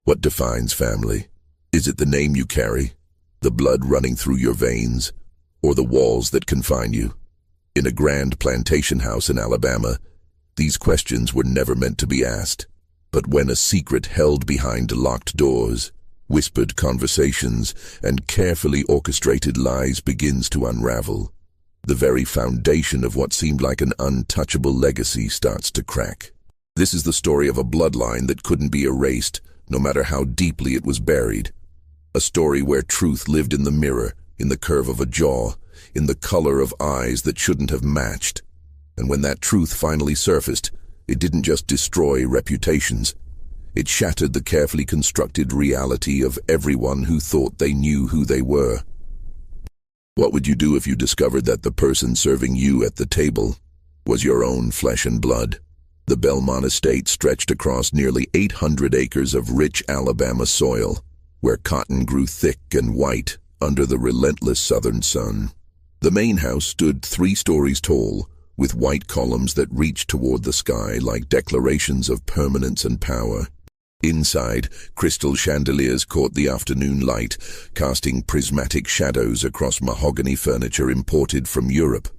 What defines family? Is it the name you carry, the blood running through your veins, or the walls that confine you? In a grand plantation house in Alabama, these questions were never meant to be asked. But when a secret held behind locked doors, whispered conversations, and carefully orchestrated lies begins to unravel, the very foundation of what seemed like an untouchable legacy starts to crack. This is the story of a bloodline that couldn't be erased, no matter how deeply it was buried. A story where truth lived in the mirror, in the curve of a jaw, in the color of eyes that shouldn't have matched. And when that truth finally surfaced, it didn't just destroy reputations. It shattered the carefully constructed reality of everyone who thought they knew who they were. What would you do if you discovered that the person serving you at the table was your own flesh and blood? The Belmont estate stretched across nearly 800 acres of rich Alabama soil, where cotton grew thick and white under the relentless southern sun. The main house stood 3 stories tall, with white columns that reached toward the sky like declarations of permanence and power. Inside, crystal chandeliers caught the afternoon light, casting prismatic shadows across mahogany furniture imported from Europe.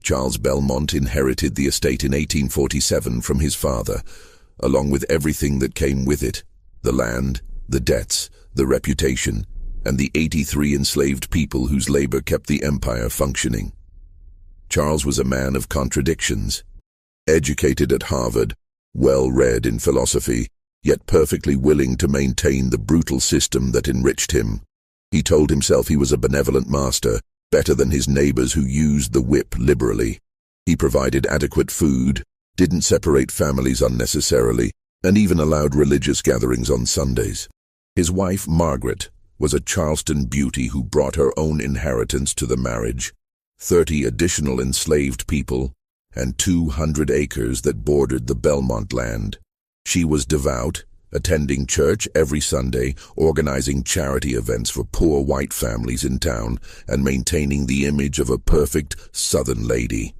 Charles Belmont inherited the estate in 1847 from his father, along with everything that came with it: the land, the debts, the reputation, and the 83 enslaved people whose labor kept the empire functioning. Charles was a man of contradictions. Educated at Harvard, well-read in philosophy, yet perfectly willing to maintain the brutal system that enriched him. He told himself he was a benevolent master, better than his neighbors who used the whip liberally. He provided adequate food, didn't separate families unnecessarily, and even allowed religious gatherings on Sundays. His wife, Margaret, was a Charleston beauty who brought her own inheritance to the marriage: 30 additional enslaved people and 200 acres that bordered the Belmont land. She was devout, attending church every Sunday, organizing charity events for poor white families in town, and maintaining the image of a perfect Southern lady.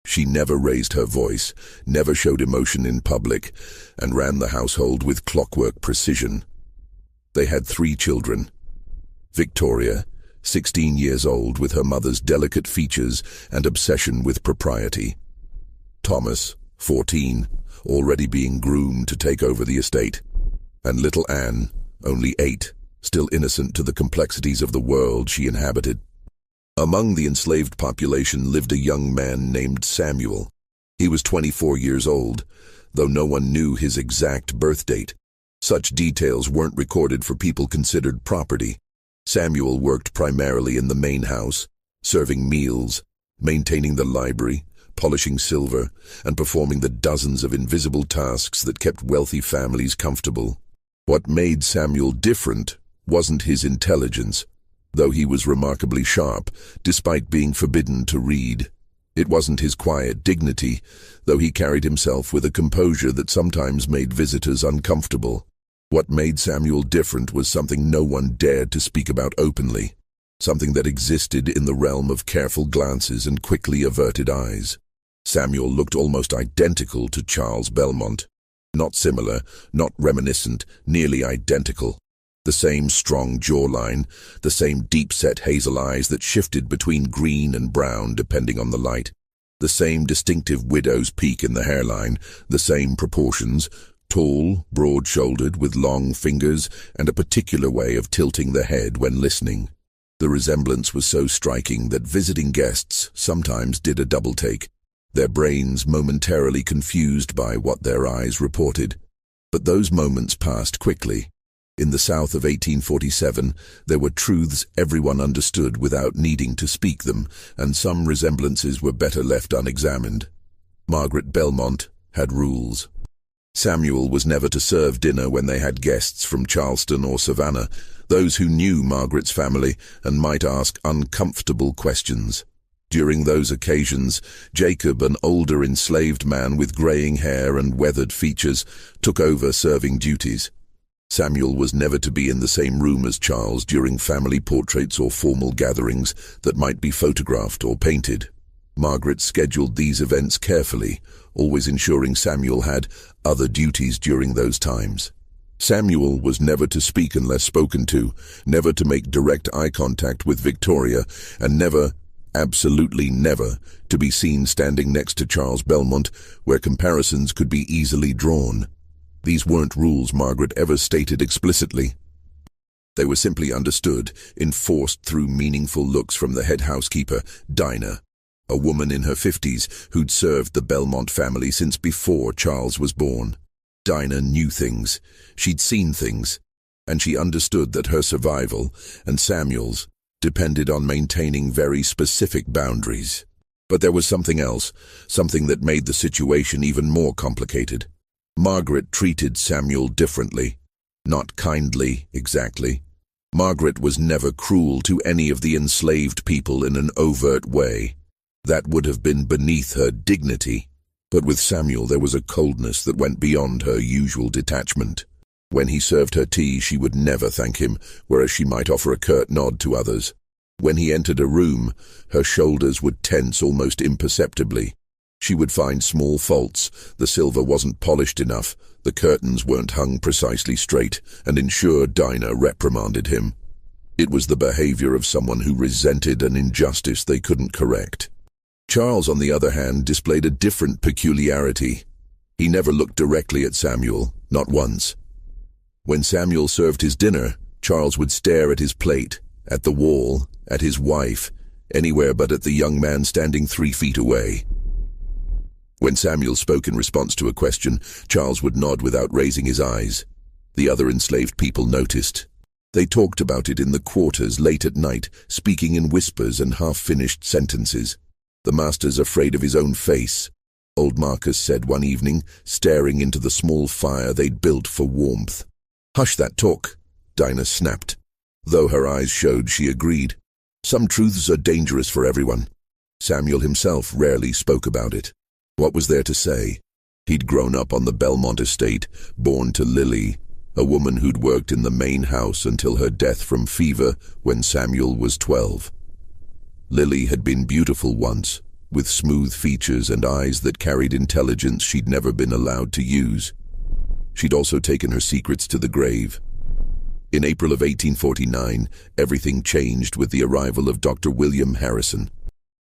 She never raised her voice, never showed emotion in public, and ran the household with clockwork precision. They had 3 children. Victoria, 16 years old, with her mother's delicate features and obsession with propriety. Thomas, 14, already being groomed to take over the estate. And little Anne, only 8, still innocent to the complexities of the world she inhabited. Among the enslaved population lived a young man named Samuel. He was 24 years old, though no one knew his exact birth date. Such details weren't recorded for people considered property. Samuel worked primarily in the main house, serving meals, maintaining the library, polishing silver, and performing the dozens of invisible tasks that kept wealthy families comfortable. What made Samuel different wasn't his intelligence, though he was remarkably sharp, despite being forbidden to read. It wasn't his quiet dignity, though he carried himself with a composure that sometimes made visitors uncomfortable. What made Samuel different was something no one dared to speak about openly, something that existed in the realm of careful glances and quickly averted eyes. Samuel looked almost identical to Charles Belmont. Not similar, not reminiscent, nearly identical. The same strong jawline, the same deep-set hazel eyes that shifted between green and brown depending on the light, the same distinctive widow's peak in the hairline, the same proportions, tall, broad-shouldered, with long fingers and a particular way of tilting the head when listening. The resemblance was so striking that visiting guests sometimes did a double-take, their brains momentarily confused by what their eyes reported. But those moments passed quickly. In the South of 1847, there were truths everyone understood without needing to speak them, and some resemblances were better left unexamined. Margaret Belmont had rules. Samuel was never to serve dinner when they had guests from Charleston or Savannah, those who knew Margaret's family and might ask uncomfortable questions. During those occasions, Jacob, an older enslaved man with graying hair and weathered features, took over serving duties. Samuel was never to be in the same room as Charles during family portraits or formal gatherings that might be photographed or painted. Margaret scheduled these events carefully, always ensuring Samuel had other duties during those times. Samuel was never to speak unless spoken to, never to make direct eye contact with Victoria, and never, absolutely never, to be seen standing next to Charles Belmont, where comparisons could be easily drawn. These weren't rules Margaret ever stated explicitly. They were simply understood, enforced through meaningful looks from the head housekeeper, Dinah, a woman in her 50s who'd served the Belmont family since before Charles was born. Dinah knew things, she'd seen things, and she understood that her survival, and Samuel's, depended on maintaining very specific boundaries. But there was something else, something that made the situation even more complicated. Margaret treated Samuel differently. Not kindly, exactly. Margaret was never cruel to any of the enslaved people in an overt way. That would have been beneath her dignity. But with Samuel there was a coldness that went beyond her usual detachment. When he served her tea, she would never thank him, whereas she might offer a curt nod to others. When he entered a room, her shoulders would tense almost imperceptibly. She would find small faults. The silver wasn't polished enough, the curtains weren't hung precisely straight, and ensure Dinah reprimanded him. It was the behavior of someone who resented an injustice they couldn't correct. Charles, on the other hand, displayed a different peculiarity. He never looked directly at Samuel, not once. When Samuel served his dinner, Charles would stare at his plate, at the wall, at his wife, anywhere but at the young man standing 3 feet away. When Samuel spoke in response to a question, Charles would nod without raising his eyes. The other enslaved people noticed. They talked about it in the quarters late at night, speaking in whispers and half-finished sentences. The master's afraid of his own face, old Marcus said one evening, staring into the small fire they'd built for warmth. "Hush that talk," Dinah snapped. Though her eyes showed she agreed. Some truths are dangerous for everyone. Samuel himself rarely spoke about it. What was there to say? He'd grown up on the Belmont estate, born to Lily, a woman who'd worked in the main house until her death from fever when Samuel was 12. Lily had been beautiful once, with smooth features and eyes that carried intelligence she'd never been allowed to use. She'd also taken her secrets to the grave. In April of 1849, everything changed with the arrival of Dr. William Harrison.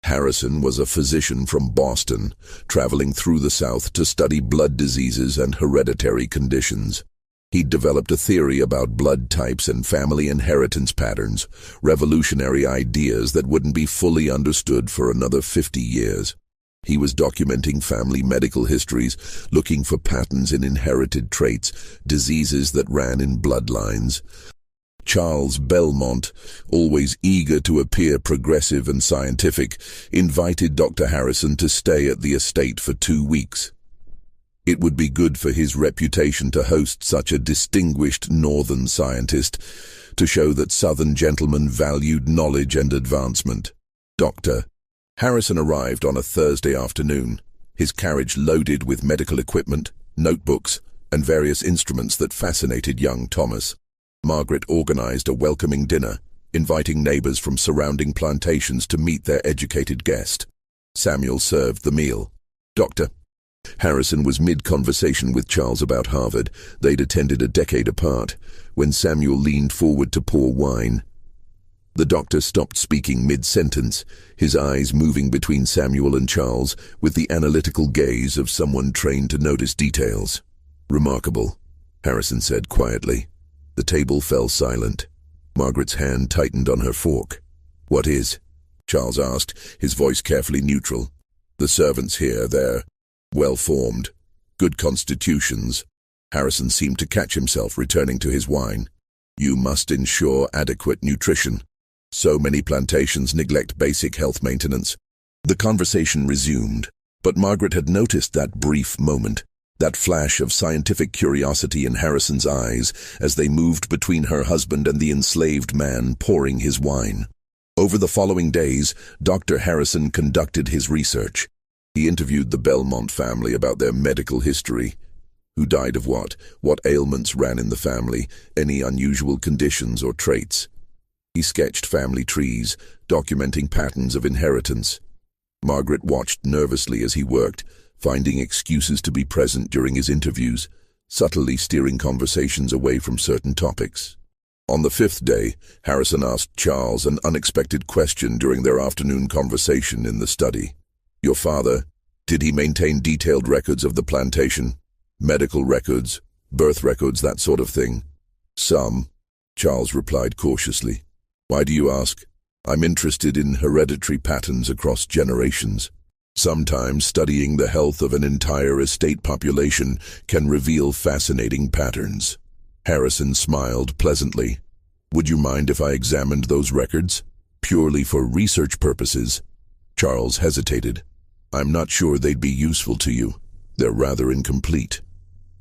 Harrison was a physician from Boston, traveling through the South to study blood diseases and hereditary conditions. He'd developed a theory about blood types and family inheritance patterns, revolutionary ideas that wouldn't be fully understood for another 50 years. He was documenting family medical histories, looking for patterns in inherited traits, diseases that ran in bloodlines. Charles Belmont, always eager to appear progressive and scientific, invited Dr. Harrison to stay at the estate for 2 weeks. It would be good for his reputation to host such a distinguished northern scientist, to show that southern gentlemen valued knowledge and advancement. Dr. Harrison arrived on a Thursday afternoon, his carriage loaded with medical equipment, notebooks, and various instruments that fascinated young Thomas. Margaret organized a welcoming dinner, inviting neighbors from surrounding plantations to meet their educated guest. Samuel served the meal. Dr. Harrison was mid-conversation with Charles about Harvard. They'd attended a decade apart, when Samuel leaned forward to pour wine. The doctor stopped speaking mid-sentence, his eyes moving between Samuel and Charles with the analytical gaze of someone trained to notice details. "Remarkable," Harrison said quietly. The table fell silent. Margaret's hand tightened on her fork. "What is?" Charles asked, his voice carefully neutral. "The servants here, they're well-formed, good constitutions." Harrison seemed to catch himself, returning to his wine. "You must ensure adequate nutrition. So many plantations neglect basic health maintenance." The conversation resumed, but Margaret had noticed that brief moment, that flash of scientific curiosity in Harrison's eyes as they moved between her husband and the enslaved man pouring his wine. Over the following days, Dr. Harrison conducted his research. He interviewed the Belmont family about their medical history. Who died of what ailments ran in the family, any unusual conditions or traits. He sketched family trees, documenting patterns of inheritance. Margaret watched nervously as he worked, finding excuses to be present during his interviews. subtly steering conversations away from certain topics. On the fifth day, Harrison asked Charles an unexpected question during their afternoon conversation in the study. "Your father, did he maintain detailed records of the plantation? Medical records, birth records, that sort of thing?" "Some," Charles replied cautiously. "Why do you ask?" "I'm interested in hereditary patterns across generations. Sometimes studying the health of an entire estate population can reveal fascinating patterns." Harrison smiled pleasantly. "Would you mind if I examined those records? Purely for research purposes?" Charles hesitated. "I'm not sure they'd be useful to you. They're rather incomplete.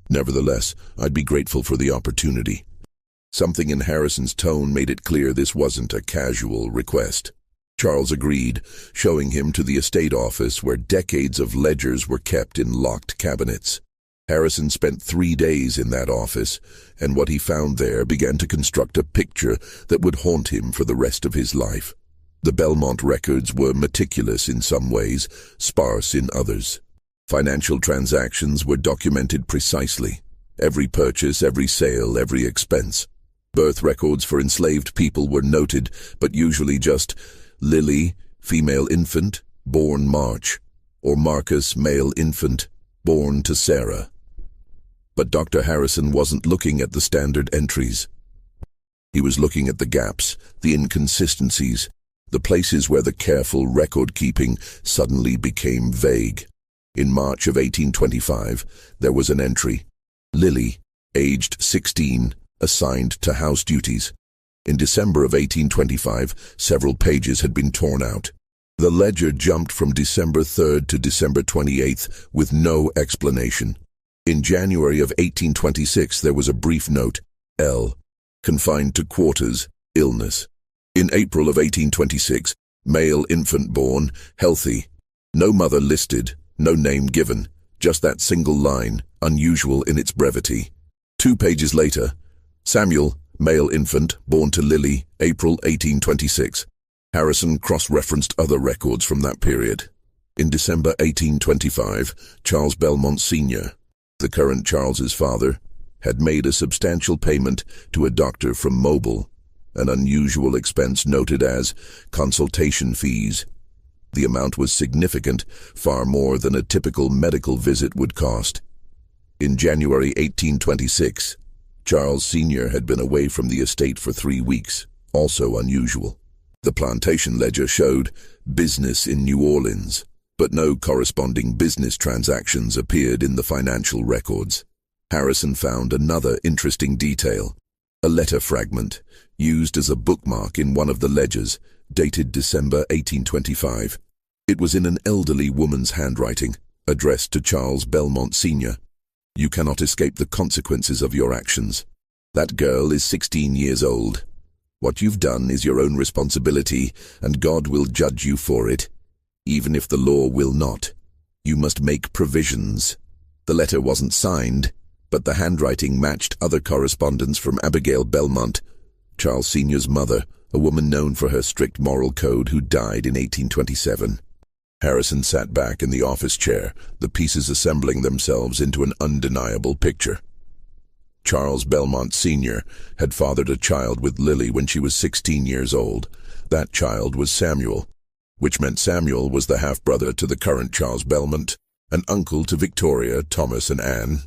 Nevertheless, I'd be grateful for the opportunity." Something in Harrison's tone made it clear this wasn't a casual request. Charles agreed, showing him to the estate office where decades of ledgers were kept in locked cabinets. Harrison spent 3 days in that office, and what he found there began to construct a picture that would haunt him for the rest of his life. The Belmont records were meticulous in some ways, sparse in others. Financial transactions were documented precisely. Every purchase, every sale, every expense. Birth records for enslaved people were noted, but usually just Lily, female infant, born March, or Marcus, male infant, born to Sarah. But Dr. Harrison wasn't looking at the standard entries. He was looking at the gaps, the inconsistencies, the places where the careful record-keeping suddenly became vague. In March of 1825, there was an entry. Lily, aged 16, assigned to house duties. In December of 1825, several pages had been torn out. The ledger jumped from December 3rd to December 28th with no explanation. In January of 1826, there was a brief note, L, confined to quarters, illness. In April of 1826, male infant born, healthy. No mother listed, no name given, just that single line, unusual in its brevity. 2 pages later, Samuel, male infant, born to Lily, April 1826. Harrison cross-referenced other records from that period. In December 1825, Charles Belmont Sr., the current Charles's father, had made a substantial payment to a doctor from Mobile, an unusual expense noted as consultation fees. The amount was significant, far more than a typical medical visit would cost. In January 1826, Charles Sr. had been away from the estate for 3 weeks, also unusual. The plantation ledger showed business in New Orleans, but no corresponding business transactions appeared in the financial records. Harrison found another interesting detail, a letter fragment used as a bookmark in one of the ledgers, dated December 1825. It was in an elderly woman's handwriting, addressed to Charles Belmont Sr. "You cannot escape the consequences of your actions. That girl is 16 years old. What you've done is your own responsibility, and God will judge you for it. Even if the law will not, you must make provisions." The letter wasn't signed, but the handwriting matched other correspondence from Abigail Belmont, Charles Sr.'s mother, a woman known for her strict moral code who died in 1827. Harrison sat back in the office chair, the pieces assembling themselves into an undeniable picture. Charles Belmont Sr. had fathered a child with Lily when she was 16 years old. That child was Samuel, which meant Samuel was the half-brother to the current Charles Belmont, an uncle to Victoria, Thomas, and Anne.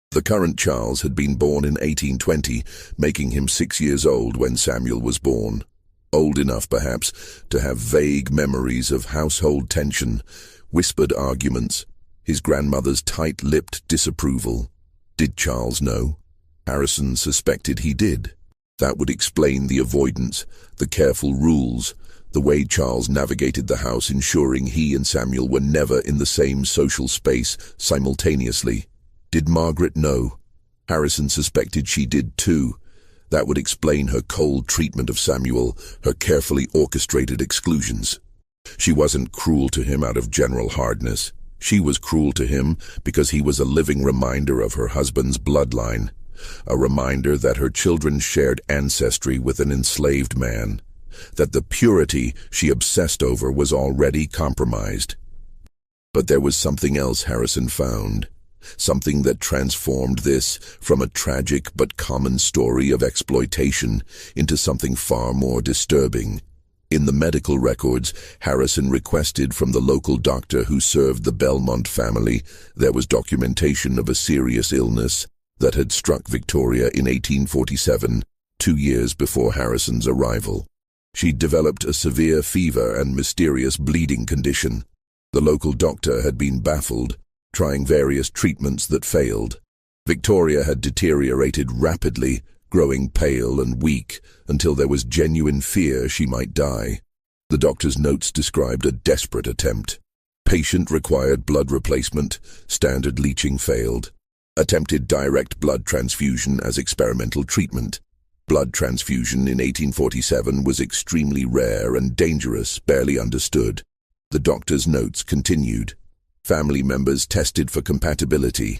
The current Charles had been born in 1820, making him 6 years old when Samuel was born. Old enough, perhaps, to have vague memories of household tension, whispered arguments, his grandmother's tight-lipped disapproval. Did Charles know? Harrison suspected he did. That would explain the avoidance, the careful rules, the way Charles navigated the house, ensuring he and Samuel were never in the same social space simultaneously. Did Margaret know? Harrison suspected she did too. That would explain her cold treatment of Samuel, her carefully orchestrated exclusions. She wasn't cruel to him out of general hardness. She was cruel to him because he was a living reminder of her husband's bloodline, a reminder that her children shared ancestry with an enslaved man, that the purity she obsessed over was already compromised. But there was something else Harrison found. something that transformed this from a tragic but common story of exploitation into something far more disturbing. In the medical records Harrison requested from the local doctor who served the Belmont family, there was documentation of a serious illness that had struck Victoria in 1847, 2 years before Harrison's arrival. She'd developed a severe fever and mysterious bleeding condition. The local doctor had been baffled, trying various treatments that failed. Victoria had deteriorated rapidly, growing pale and weak until there was genuine fear she might die. The doctor's notes described a desperate attempt. Patient required blood replacement, standard leaching failed. Attempted direct blood transfusion as experimental treatment. Blood transfusion in 1847 was extremely rare and dangerous, barely understood. The doctor's notes continued. Family members tested for compatibility.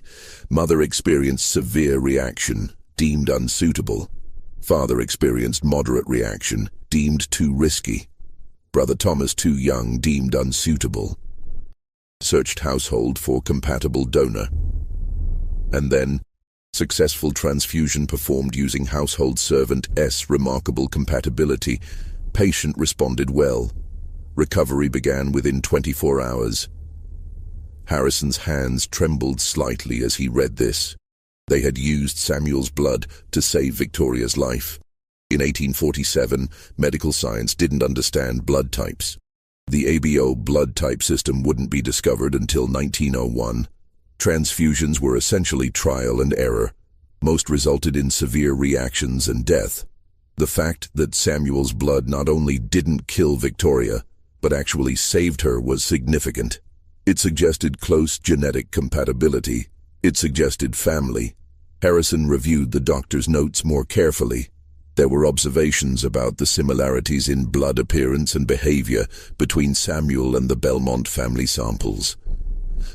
Mother experienced severe reaction, deemed unsuitable. Father experienced moderate reaction, deemed too risky. Brother Thomas too young, deemed unsuitable. Searched household for compatible donor. And then, successful transfusion performed using household servant S. Remarkable compatibility. Patient responded well. Recovery began within 24 hours. Harrison's hands trembled slightly as he read this. They had used Samuel's blood to save Victoria's life. In 1847, medical science didn't understand blood types. The ABO blood type system wouldn't be discovered until 1901. Transfusions were essentially trial and error. Most resulted in severe reactions and death. The fact that Samuel's blood not only didn't kill Victoria, but actually saved her was significant. It suggested close genetic compatibility. It suggested family. Harrison reviewed the doctor's notes more carefully. There were observations about the similarities in blood appearance and behavior between Samuel and the Belmont family samples.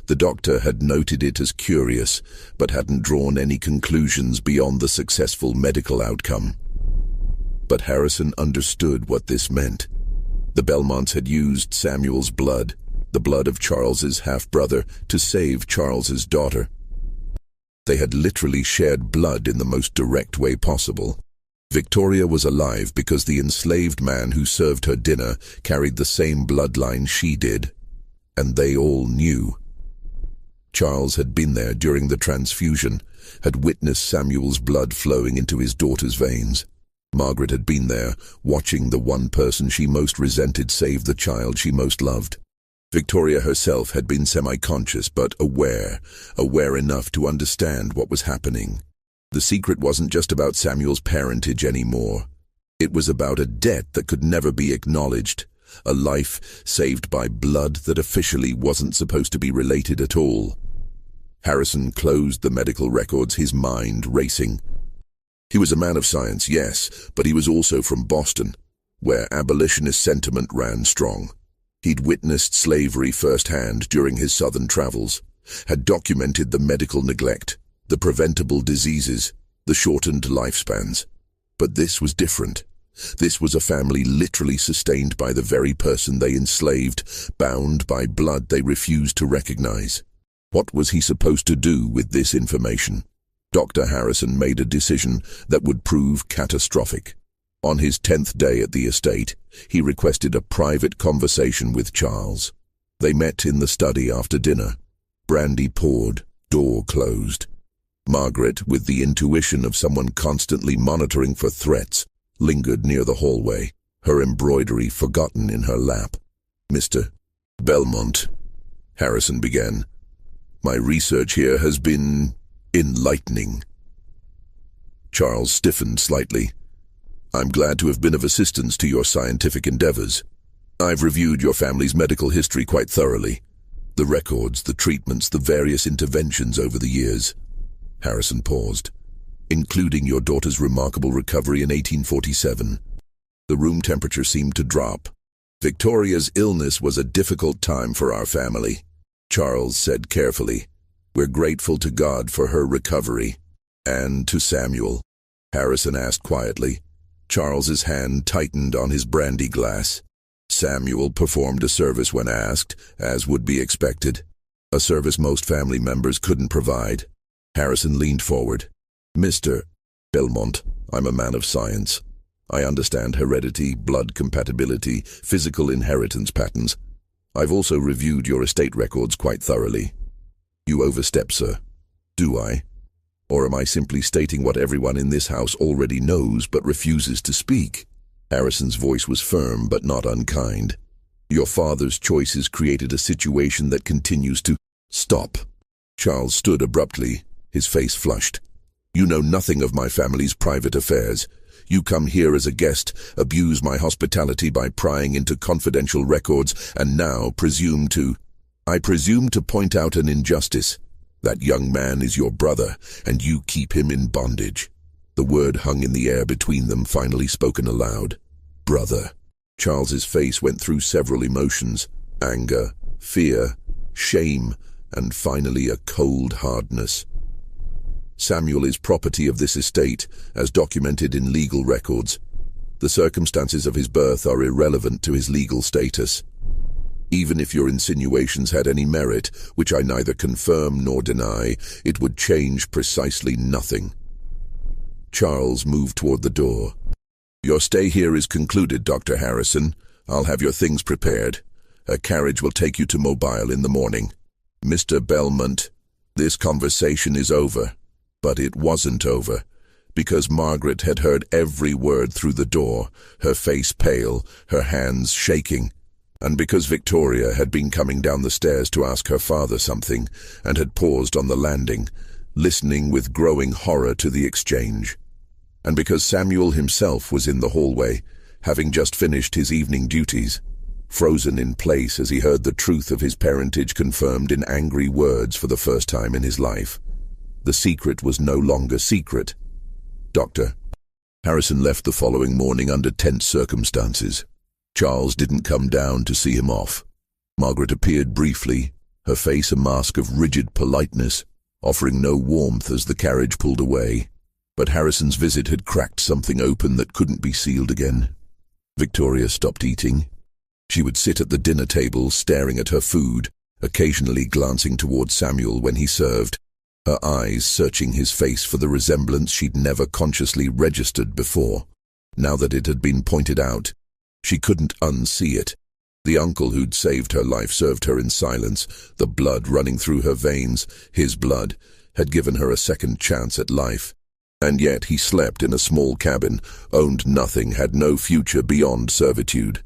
The doctor had noted it as curious, but hadn't drawn any conclusions beyond the successful medical outcome. But Harrison understood what this meant. The Belmonts had used Samuel's blood, the blood of Charles's half-brother, to save Charles's daughter. They had literally shared blood in the most direct way possible. Victoria was alive because the enslaved man who served her dinner carried the same bloodline she did. And they all knew. Charles had been there during the transfusion, had witnessed Samuel's blood flowing into his daughter's veins. Margaret had been there, watching the one person she most resented save the child she most loved. Victoria herself had been semi-conscious but aware enough to understand what was happening. The secret wasn't just about Samuel's parentage anymore. It was about a debt that could never be acknowledged, a life saved by blood that officially wasn't supposed to be related at all. Harrison closed the medical records, his mind racing. He was a man of science, yes, but he was also from Boston, where abolitionist sentiment ran strong. He'd witnessed slavery firsthand during his southern travels, had documented the medical neglect, the preventable diseases, the shortened lifespans. But this was different. This was a family literally sustained by the very person they enslaved, bound by blood they refused to recognize. What was he supposed to do with this information? Dr. Harrison made a decision that would prove catastrophic. On his 10th day at the estate, he requested a private conversation with Charles. They met in the study after dinner. Brandy poured, door closed. Margaret, with the intuition of someone constantly monitoring for threats, lingered near the hallway, her embroidery forgotten in her lap. "Mr. Belmont," Harrison began, "my research here has been enlightening." Charles stiffened slightly. "I'm glad to have been of assistance to your scientific endeavors. I've reviewed your family's medical history quite thoroughly. The records, the treatments, the various interventions over the years." Harrison paused. "Including your daughter's remarkable recovery in 1847. The room temperature seemed to drop. "Victoria's illness was a difficult time for our family," Charles said carefully. "We're grateful to God for her recovery." "And to Samuel?" Harrison asked quietly. Charles's hand tightened on his brandy glass. Samuel performed a service when asked, as would be expected. a service most family members couldn't provide. Harrison leaned forward. Mr. Belmont, I'm a man of science. I understand heredity, blood compatibility, physical inheritance patterns. I've also reviewed your estate records quite thoroughly. You overstep, sir. Do I? Or am I simply stating what everyone in this house already knows but refuses to speak? Harrison's voice was firm but not unkind. Your father's choices created a situation that continues to stop. Charles stood abruptly, his face flushed. You know nothing of my family's private affairs. You come here as a guest, abuse my hospitality by prying into confidential records, and now I presume to point out an injustice. That young man is your brother, and you keep him in bondage. The word hung in the air between them, finally spoken aloud. Brother. Charles's face went through several emotions: anger, fear, shame, and finally a cold hardness. Samuel is property of this estate, as documented in legal records. The circumstances of his birth are irrelevant to his legal status. Even if your insinuations had any merit, which I neither confirm nor deny, it would change precisely nothing. Charles moved toward the door. Your stay here is concluded, Dr. Harrison. I'll have your things prepared. A carriage will take you to Mobile in the morning. Mr. Belmont, this conversation is over. But it wasn't over, because Margaret had heard every word through the door, her face pale, her hands shaking, and because Victoria had been coming down the stairs to ask her father something, and had paused on the landing, listening with growing horror to the exchange, and because Samuel himself was in the hallway, having just finished his evening duties, frozen in place as he heard the truth of his parentage confirmed in angry words for the first time in his life. The secret was no longer secret. Dr. Harrison left the following morning under tense circumstances. Charles didn't come down to see him off. Margaret appeared briefly, her face a mask of rigid politeness, offering no warmth as the carriage pulled away. But Harrison's visit had cracked something open that couldn't be sealed again. Victoria stopped eating. She would sit at the dinner table staring at her food, occasionally glancing toward Samuel when he served, her eyes searching his face for the resemblance she'd never consciously registered before. Now that it had been pointed out, she couldn't unsee it. The uncle who'd saved her life served her in silence, the blood running through her veins, his blood, had given her a second chance at life. And yet he slept in a small cabin, owned nothing, had no future beyond servitude.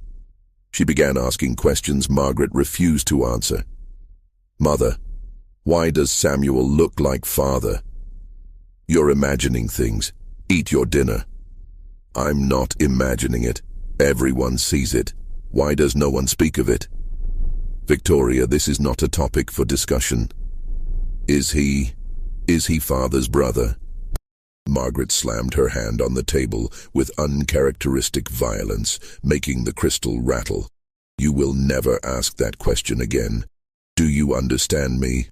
She began asking questions Margaret refused to answer. Mother, why does Samuel look like father? You're imagining things. Eat your dinner. I'm not imagining it. Everyone sees it. Why does no one speak of it? Victoria, this is not a topic for discussion. Is he father's brother? Margaret slammed her hand on the table with uncharacteristic violence, making the crystal rattle. You will never ask that question again. Do you understand me?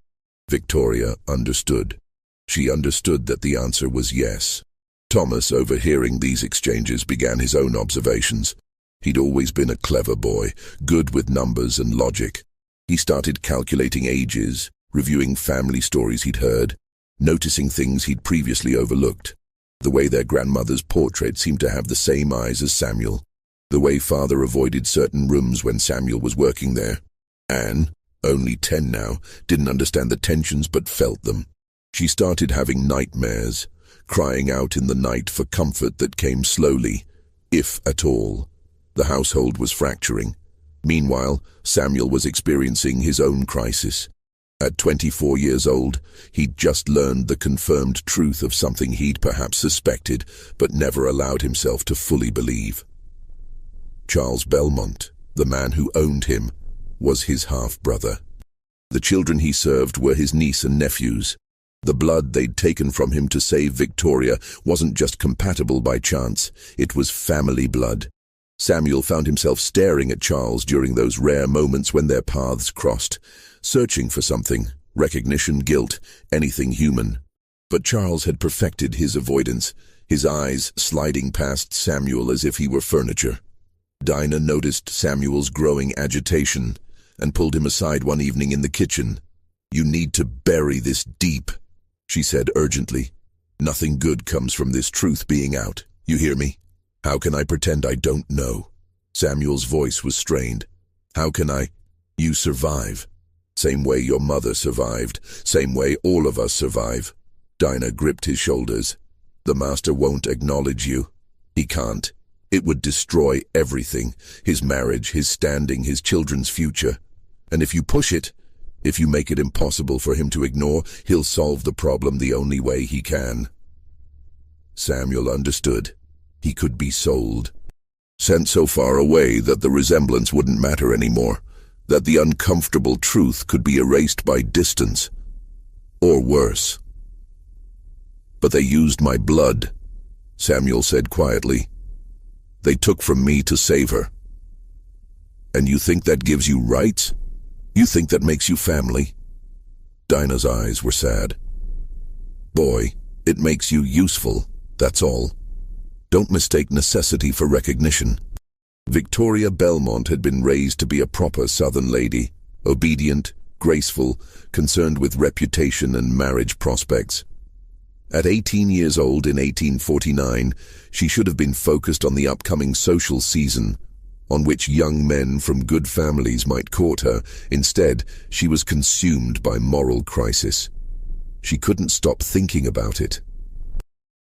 Victoria understood. She understood that the answer was yes. Thomas, overhearing these exchanges, began his own observations. He'd always been a clever boy, good with numbers and logic. He started calculating ages, reviewing family stories he'd heard, noticing things he'd previously overlooked. The way their grandmother's portrait seemed to have the same eyes as Samuel. The way father avoided certain rooms when Samuel was working there. Anne, only 10 now, didn't understand the tensions but felt them. She started having nightmares, crying out in the night for comfort that came slowly, if at all. The household was fracturing. Meanwhile, Samuel was experiencing his own crisis. At 24 years old, he'd just learned the confirmed truth of something he'd perhaps suspected, but never allowed himself to fully believe. Charles Belmont, the man who owned him, was his half-brother. The children he served were his niece and nephews. The blood they'd taken from him to save Victoria wasn't just compatible by chance, it was family blood. Samuel found himself staring at Charles during those rare moments when their paths crossed, searching for something, recognition, guilt, anything human. But Charles had perfected his avoidance, his eyes sliding past Samuel as if he were furniture. Dinah noticed Samuel's growing agitation and pulled him aside one evening in the kitchen. You need to bury this deep, she said urgently. Nothing good comes from this truth being out. You hear me? How can I pretend I don't know? Samuel's voice was strained. How can I? You survive. Same way your mother survived. Same way all of us survive. Dinah gripped his shoulders. The master won't acknowledge you. He can't. It would destroy everything. His marriage, his standing, his children's future. And if you push it, if you make it impossible for him to ignore, he'll solve the problem the only way he can. Samuel understood. He could be sold. Sent so far away that the resemblance wouldn't matter anymore, that the uncomfortable truth could be erased by distance. Or worse. But they used my blood, Samuel said quietly. They took from me to save her. And you think that gives you rights? You think that makes you family? Dinah's eyes were sad. Boy, it makes you useful, that's all. Don't mistake necessity for recognition. Victoria Belmont had been raised to be a proper Southern lady, obedient, graceful, concerned with reputation and marriage prospects. At 18 years old in 1849, she should have been focused on the upcoming social season, on which young men from good families might court her. Instead, she was consumed by moral crisis. She couldn't stop thinking about it.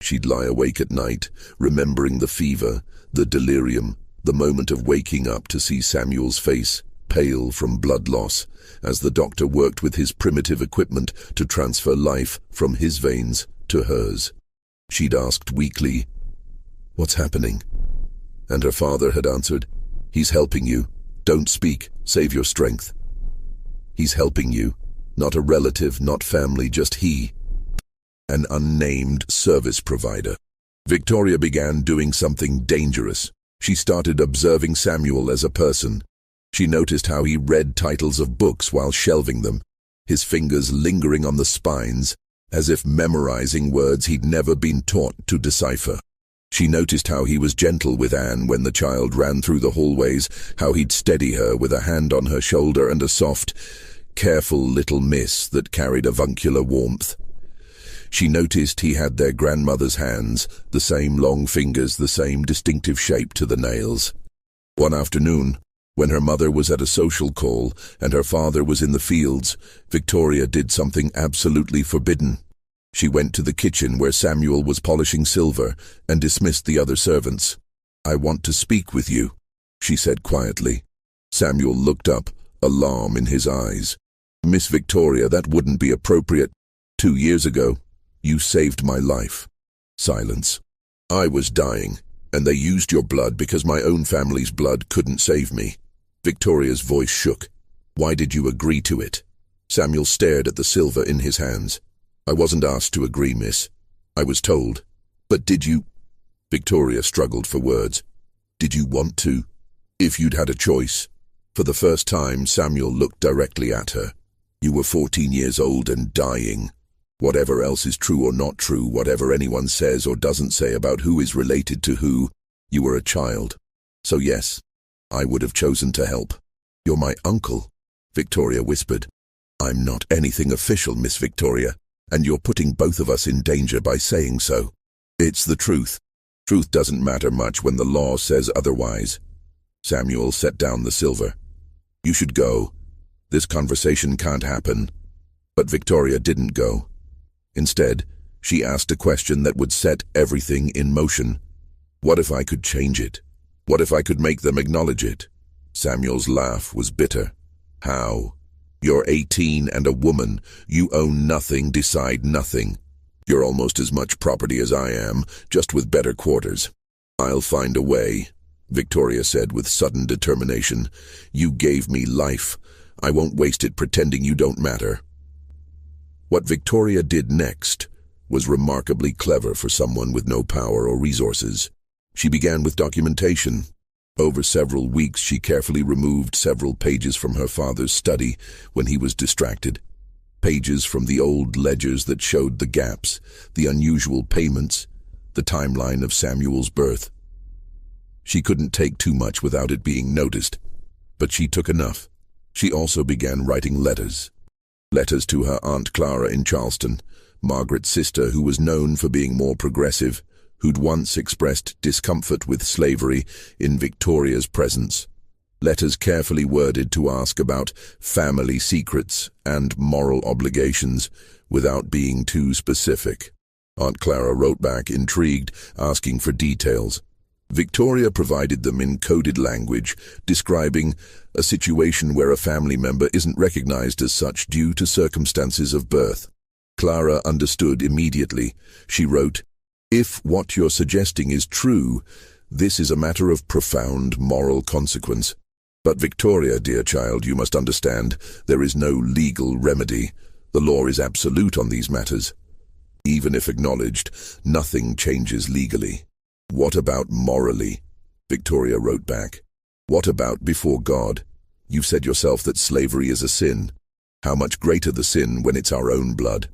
She'd lie awake at night, remembering the fever, the delirium, the moment of waking up to see Samuel's face, pale from blood loss, as the doctor worked with his primitive equipment to transfer life from his veins to hers. She'd asked weakly, "What's happening?" And her father had answered, "He's helping you. Don't speak. Save your strength." He's helping you. Not a relative, not family, just he. An unnamed service provider. Victoria began doing something dangerous. She started observing Samuel as a person. She noticed how he read titles of books while shelving them, his fingers lingering on the spines, as if memorizing words he'd never been taught to decipher. She noticed how he was gentle with Anne when the child ran through the hallways, how he'd steady her with a hand on her shoulder and a soft, careful little miss that carried avuncular warmth. She noticed he had their grandmother's hands, the same long fingers, the same distinctive shape to the nails. One afternoon, when her mother was at a social call and her father was in the fields, Victoria did something absolutely forbidden. She went to the kitchen where Samuel was polishing silver and dismissed the other servants. "I want to speak with you," she said quietly. Samuel looked up, alarm in his eyes. "Miss Victoria, that wouldn't be appropriate. 2 years ago, you saved my life." Silence. "I was dying, and they used your blood because my own family's blood couldn't save me." Victoria's voice shook. "Why did you agree to it?" Samuel stared at the silver in his hands. "I wasn't asked to agree, miss. I was told." "But did you—" Victoria struggled for words. "Did you want to? If you'd had a choice." For the first time, Samuel looked directly at her. "You were 14 years old and dying. Whatever else is true or not true, whatever anyone says or doesn't say about who is related to who, you were a child. So yes, I would have chosen to help." "You're my uncle," Victoria whispered. "I'm not anything official, Miss Victoria, and you're putting both of us in danger by saying so." "It's the truth. Truth doesn't matter much when the law says otherwise." Samuel set down the silver. "You should go. This conversation can't happen." But Victoria didn't go. Instead, she asked a question that would set everything in motion. "What if I could change it? What if I could make them acknowledge it?" Samuel's laugh was bitter. "How? You're 18 and a woman. You own nothing, decide nothing. You're almost as much property as I am, just with better quarters." "I'll find a way," Victoria said with sudden determination. "You gave me life. I won't waste it pretending you don't matter." What Victoria did next was remarkably clever for someone with no power or resources. She began with documentation. Over several weeks, she carefully removed several pages from her father's study when he was distracted. Pages from the old ledgers that showed the gaps, the unusual payments, the timeline of Samuel's birth. She couldn't take too much without it being noticed, but she took enough. She also began writing letters. Letters to her Aunt Clara in Charleston, Margaret's sister, who was known for being more progressive, who'd once expressed discomfort with slavery in Victoria's presence. Letters carefully worded to ask about family secrets and moral obligations without being too specific. Aunt Clara wrote back, intrigued, asking for details. Victoria provided them in coded language, describing a situation where a family member isn't recognized as such due to circumstances of birth. Clara understood immediately. She wrote, "If what you're suggesting is true, this is a matter of profound moral consequence. But Victoria, dear child, you must understand, there is no legal remedy. The law is absolute on these matters. Even if acknowledged, nothing changes legally." "What about morally?" Victoria wrote back. "What about before God? You've said yourself that slavery is a sin. How much greater the sin when it's our own blood?"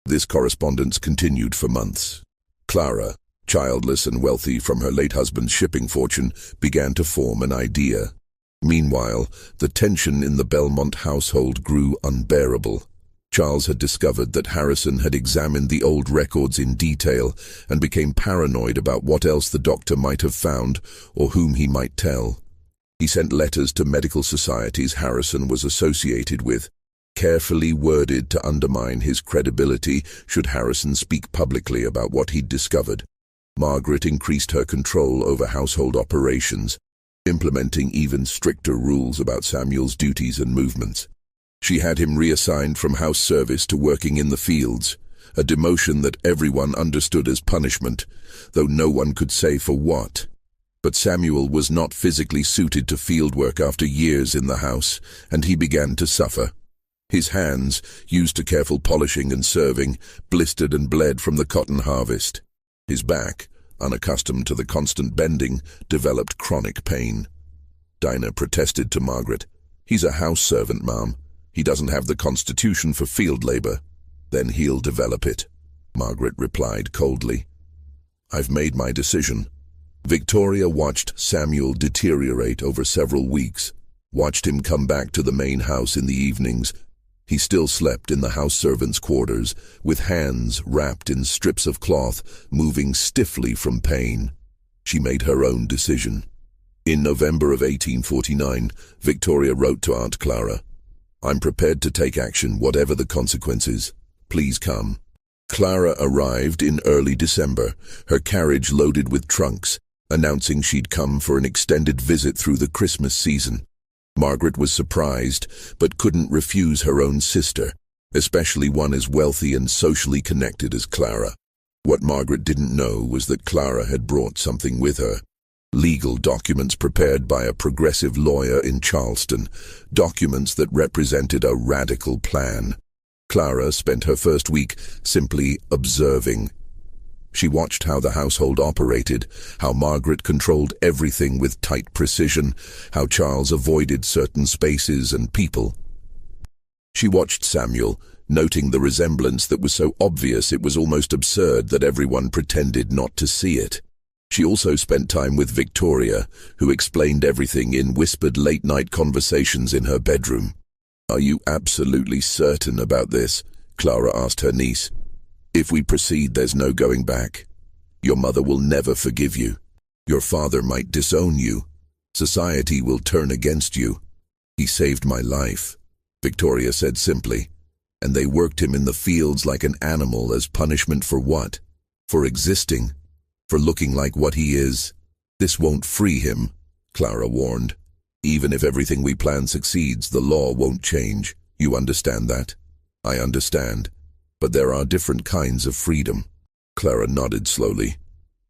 This correspondence continued for months. Clara, childless and wealthy from her late husband's shipping fortune, began to form an idea. Meanwhile, the tension in the Belmont household grew unbearable. Charles had discovered that Harrison had examined the old records in detail and became paranoid about what else the doctor might have found or whom he might tell. He sent letters to medical societies Harrison was associated with, carefully worded to undermine his credibility should Harrison speak publicly about what he'd discovered. Margaret increased her control over household operations, implementing even stricter rules about Samuel's duties and movements. She had him reassigned from house service to working in the fields, a demotion that everyone understood as punishment, though no one could say for what. But Samuel was not physically suited to field work after years in the house, and he began to suffer. His hands, used to careful polishing and serving, blistered and bled from the cotton harvest. His back, unaccustomed to the constant bending, developed chronic pain. Dinah protested to Margaret. "He's a house servant, Mom. He doesn't have the constitution for field labor." "Then he'll develop it," Margaret replied coldly. "I've made my decision." Victoria watched Samuel deteriorate over several weeks, watched him come back to the main house in the evenings. He still slept in the house servants' quarters, with hands wrapped in strips of cloth, moving stiffly from pain. She made her own decision. In November of 1849, Victoria wrote to Aunt Clara, "I'm prepared to take action, whatever the consequences. Please come." Clara arrived in early December, her carriage loaded with trunks, announcing she'd come for an extended visit through the Christmas season. Margaret was surprised, but couldn't refuse her own sister, especially one as wealthy and socially connected as Clara. What Margaret didn't know was that Clara had brought something with her. Legal documents prepared by a progressive lawyer in Charleston, documents that represented a radical plan. Clara spent her first week simply observing. She watched how the household operated, how Margaret controlled everything with tight precision, how Charles avoided certain spaces and people. She watched Samuel, noting the resemblance that was so obvious it was almost absurd that everyone pretended not to see it. She also spent time with Victoria, who explained everything in whispered late-night conversations in her bedroom. "Are you absolutely certain about this?" Clara asked her niece. "If we proceed, there's no going back. Your mother will never forgive you. Your father might disown you. Society will turn against you. He saved my life," Victoria said simply. "And they worked him in the fields like an animal as punishment for what? For existing. For looking like what he is. This won't free him," Clara warned. "Even if everything we plan succeeds, the law won't change. You understand that?" "I understand. But there are different kinds of freedom." Clara nodded slowly.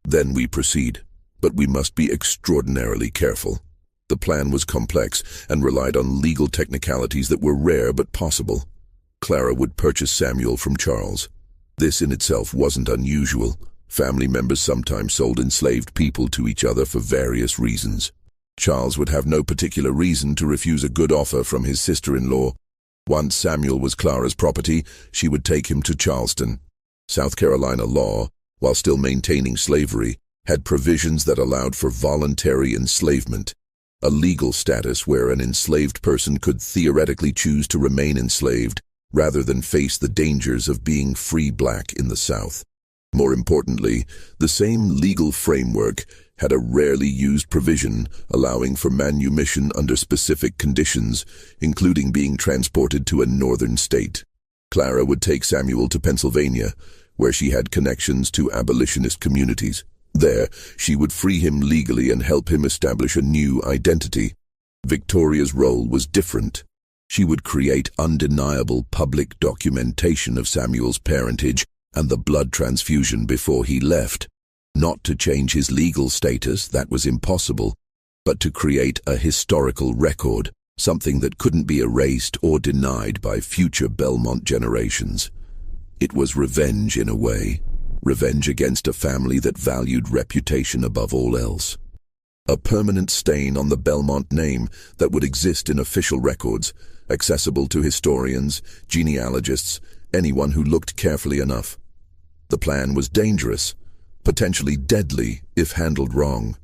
"Then we proceed, but we must be extraordinarily careful." The plan was complex and relied on legal technicalities that were rare but possible. Clara would purchase Samuel from Charles. This in itself wasn't unusual. Family members sometimes sold enslaved people to each other for various reasons. Charles would have no particular reason to refuse a good offer from his sister-in-law. Once Samuel was Clara's property, she would take him to Charleston. South Carolina law, while still maintaining slavery, had provisions that allowed for voluntary enslavement, a legal status where an enslaved person could theoretically choose to remain enslaved, rather than face the dangers of being free black in the South. More importantly, the same legal framework had a rarely used provision allowing for manumission under specific conditions, including being transported to a northern state. Clara would take Samuel to Pennsylvania, where she had connections to abolitionist communities. There, she would free him legally and help him establish a new identity. Victoria's role was different. She would create undeniable public documentation of Samuel's parentage and the blood transfusion before he left. Not to change his legal status, that was impossible, but to create a historical record, something that couldn't be erased or denied by future Belmont generations. It was revenge in a way, revenge against a family that valued reputation above all else. A permanent stain on the Belmont name that would exist in official records, accessible to historians, genealogists, anyone who looked carefully enough. The plan was dangerous, potentially deadly if handled wrong.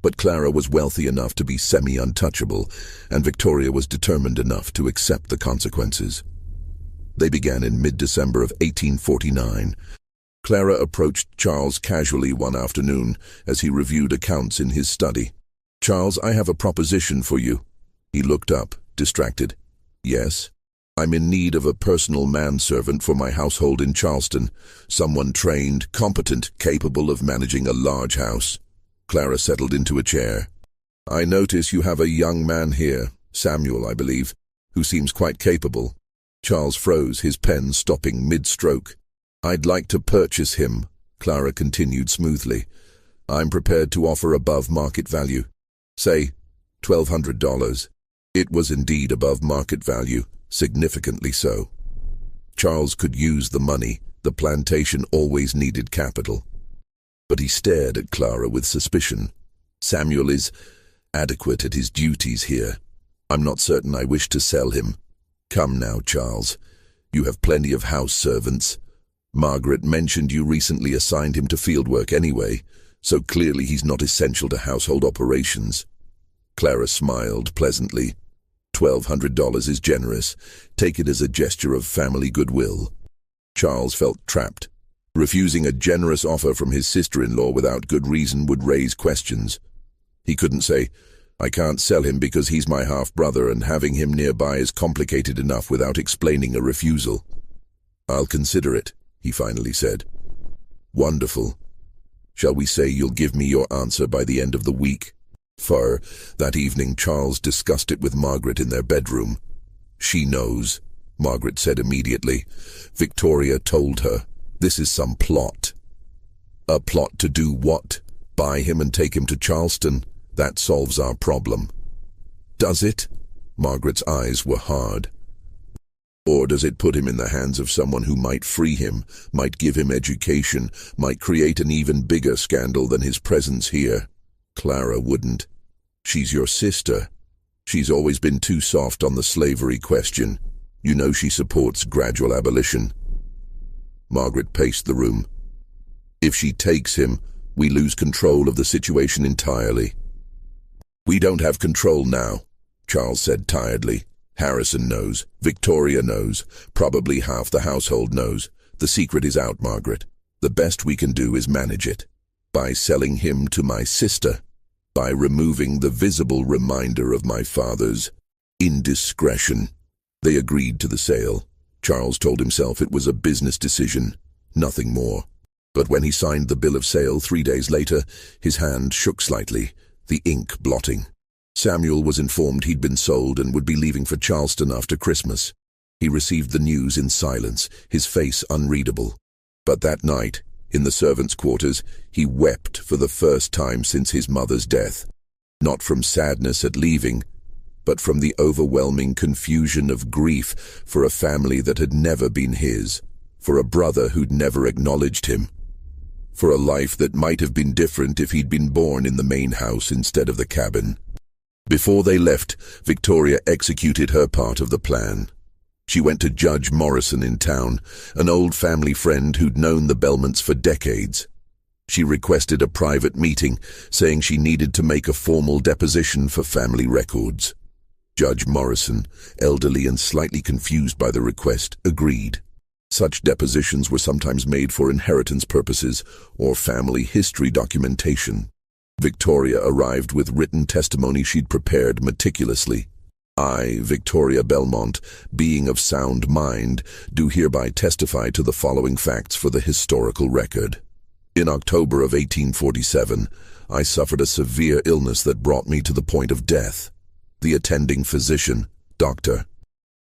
But Clara was wealthy enough to be semi-untouchable, and Victoria was determined enough to accept the consequences. They began in mid-December of 1849. Clara approached Charles casually one afternoon as he reviewed accounts in his study. "Charles, I have a proposition for you." He looked up, distracted. "Yes?" "I'm in need of a personal manservant for my household in Charleston. Someone trained, competent, capable of managing a large house." Clara settled into a chair. "I notice you have a young man here, Samuel, I believe, who seems quite capable." Charles froze, his pen stopping mid-stroke. "I'd like to purchase him," Clara continued smoothly. "I'm prepared to offer above market value. Say, $1,200. It was indeed above market value, significantly so. Charles could use the money. The plantation always needed capital. But he stared at Clara with suspicion. "Samuel is adequate at his duties here. I'm not certain I wish to sell him." "Come now, Charles. You have plenty of house servants. Margaret mentioned you recently assigned him to fieldwork anyway, so clearly he's not essential to household operations." Clara smiled pleasantly. $1,200 is generous. Take it as a gesture of family goodwill. Charles felt trapped. Refusing a generous offer from his sister-in-law without good reason would raise questions. He couldn't say, "I can't sell him because he's my half-brother and having him nearby is complicated enough," without explaining a refusal. "I'll consider it," he finally said. "Wonderful. Shall we say you'll give me your answer by the end of the week?" For that evening Charles discussed it with Margaret in their bedroom. "She knows," Margaret said immediately. Victoria told her, "This is some plot." "A plot to do what? Buy him and take him to Charleston? That solves our problem." "Does it?" Margaret's eyes were hard. "Or does it put him in the hands of someone who might free him, might give him education, might create an even bigger scandal than his presence here?" "Clara wouldn't. She's your sister. She's always been too soft on the slavery question. You know she supports gradual abolition." Margaret paced the room. "If she takes him, we lose control of the situation entirely." "We don't have control now," Charles said tiredly. "Harrison knows. Victoria knows. Probably half the household knows. The secret is out, Margaret. The best we can do is manage it. By selling him to my sister. By removing the visible reminder of my father's indiscretion." They agreed to the sale. Charles told himself it was a business decision, nothing more. But when he signed the bill of sale 3 days later, his hand shook slightly, the ink blotting. Samuel was informed he'd been sold and would be leaving for Charleston after Christmas. He received the news in silence, his face unreadable. But that night, in the servants' quarters, he wept for the first time since his mother's death. Not from sadness at leaving, but from the overwhelming confusion of grief for a family that had never been his, for a brother who'd never acknowledged him, for a life that might have been different if he'd been born in the main house instead of the cabin. Before they left, Victoria executed her part of the plan. She went to Judge Morrison in town, an old family friend who'd known the Belmonts for decades. She requested a private meeting, saying she needed to make a formal deposition for family records. Judge Morrison, elderly and slightly confused by the request, agreed. Such depositions were sometimes made for inheritance purposes or family history documentation. Victoria arrived with written testimony she'd prepared meticulously. I, Victoria Belmont, being of sound mind, do hereby testify to the following facts for the historical record. In October of 1847, I suffered a severe illness that brought me to the point of death. The attending physician, Dr.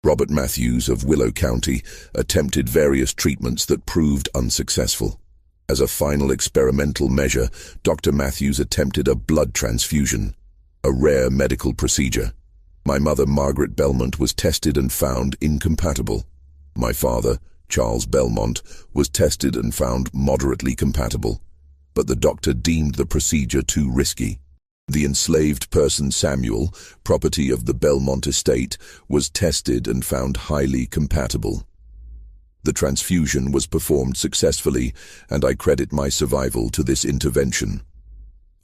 Robert Matthews of Willow County, attempted various treatments that proved unsuccessful. As a final experimental measure, Dr. Matthews attempted a blood transfusion, a rare medical procedure. My mother, Margaret Belmont, was tested and found incompatible. My father, Charles Belmont, was tested and found moderately compatible, but the doctor deemed the procedure too risky. The enslaved person Samuel, property of the Belmont estate, was tested and found highly compatible. The transfusion was performed successfully, and I credit my survival to this intervention.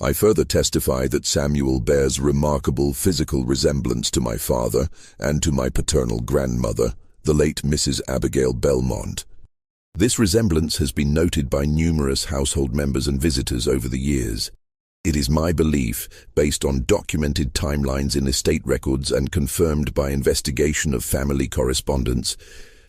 I further testify that Samuel bears remarkable physical resemblance to my father and to my paternal grandmother, the late Mrs. Abigail Belmont. This resemblance has been noted by numerous household members and visitors over the years. It is my belief, based on documented timelines in estate records and confirmed by investigation of family correspondence,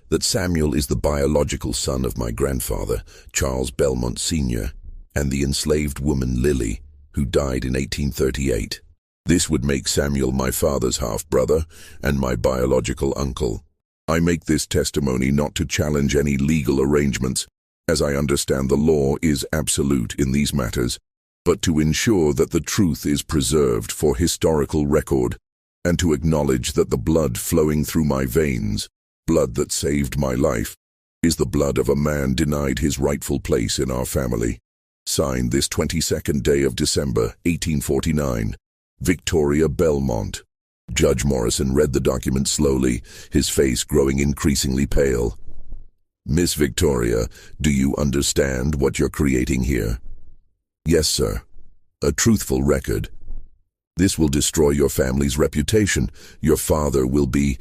that Samuel is the biological son of my grandfather, Charles Belmont Sr., and the enslaved woman Lily, who died in 1838. This would make Samuel my father's half-brother and my biological uncle. I make this testimony not to challenge any legal arrangements, as I understand the law is absolute in these matters, but to ensure that the truth is preserved for historical record, and to acknowledge that the blood flowing through my veins, blood that saved my life, is the blood of a man denied his rightful place in our family. Signed this 22nd day of December, 1849, Victoria Belmont. Judge Morrison read the document slowly, his face growing increasingly pale. Miss Victoria, do you understand what you're creating here? Yes, sir. A truthful record. This will destroy your family's reputation. Your father will be...